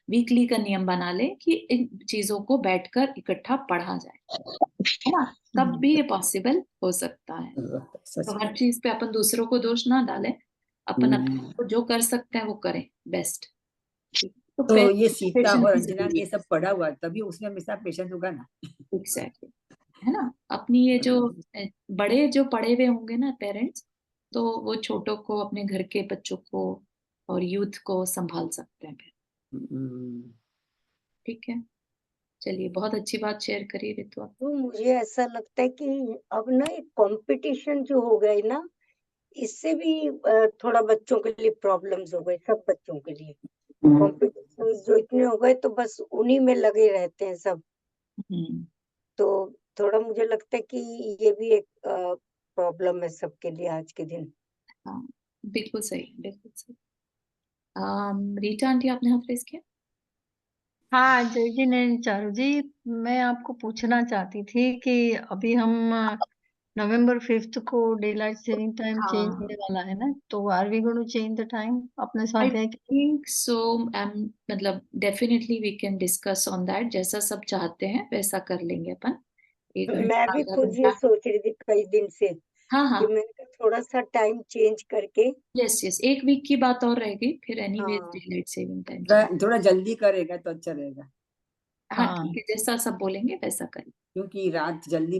वीकली का नियम बना लें कि इन चीजों को बैठकर इकट्ठा पढ़ा जाए, है ना? तब भी ये पॉसिबल हो सकता है। तो हर चीज पे अपन दूसरों को दोष ना डालें, अपन अपने जो कर सकते हैं वो करें बेस्ट। तो ये सीता पेशेंस और भी अंजना जरूरी ने ये सब पढ़ा हुआ, तभी उसमें हमेशा पेशेंस होगा ना। है, एग्जैक्टली, है ना? अपनी ये जो बड़े जो पढ़े हुए होंगे ना पेरेंट्स, तो वो छोटों को, अपने घर के बच्चों को और यूथ को संभाल सकते हैं फिर। ठीक है, चलिए, बहुत अच्छी बात शेयर करी ऋतु आप। तो मुझे ऐसा लगता है कि अब ना एक कंपटीशन जो हो गई ना, इससे भी थोड़ा बच्चों के लिए प्रॉब्लम्स हो गए, सब बच्चों के लिए कंपटीशन जो इतने हो गए, तो बस उन्हीं में लगे रहते हैं सब। तो थोड़ा मुझे लगता है कि ये भी एक प्रॉब्लम है सबके लिए आज के दिन। हाँ, बिल्कुल सही, बिल्कुल सही। रीटा आंटी, आपने हाथ रेस किया? हाँ जय जी ने चारू जी, मैं आपको पूछना चाहती थी कि अभी हम नवंबर 5th को daylight saving time change हाँ होने वाला है ना, तो are we going to change the time? अपने आई साथ है कि थिंक सो। मतलब definitely we can discuss on that. जैसा सब चाहते हैं वैसा कर लेंगे अपन। 1 घंटा मैं भी आधा खुद ये घंटा। सोच रही थी कई दिन से हाँ कि हाँ, मैंने कहा थोड़ा सा टाइम चेंज करके। यस यस, 1 वीक की बात और रह गई, फिर एनीवेज हाँ डे लाइट सेविंग टाइम थोड़ा चेंज। थोड़ा जल्दी करेगा तो अच्छा रहेगा, हाँ हाँ ठीक है, जैसा सब बोलेंगे वैसा करेंगे। क्योंकि रात जल्दी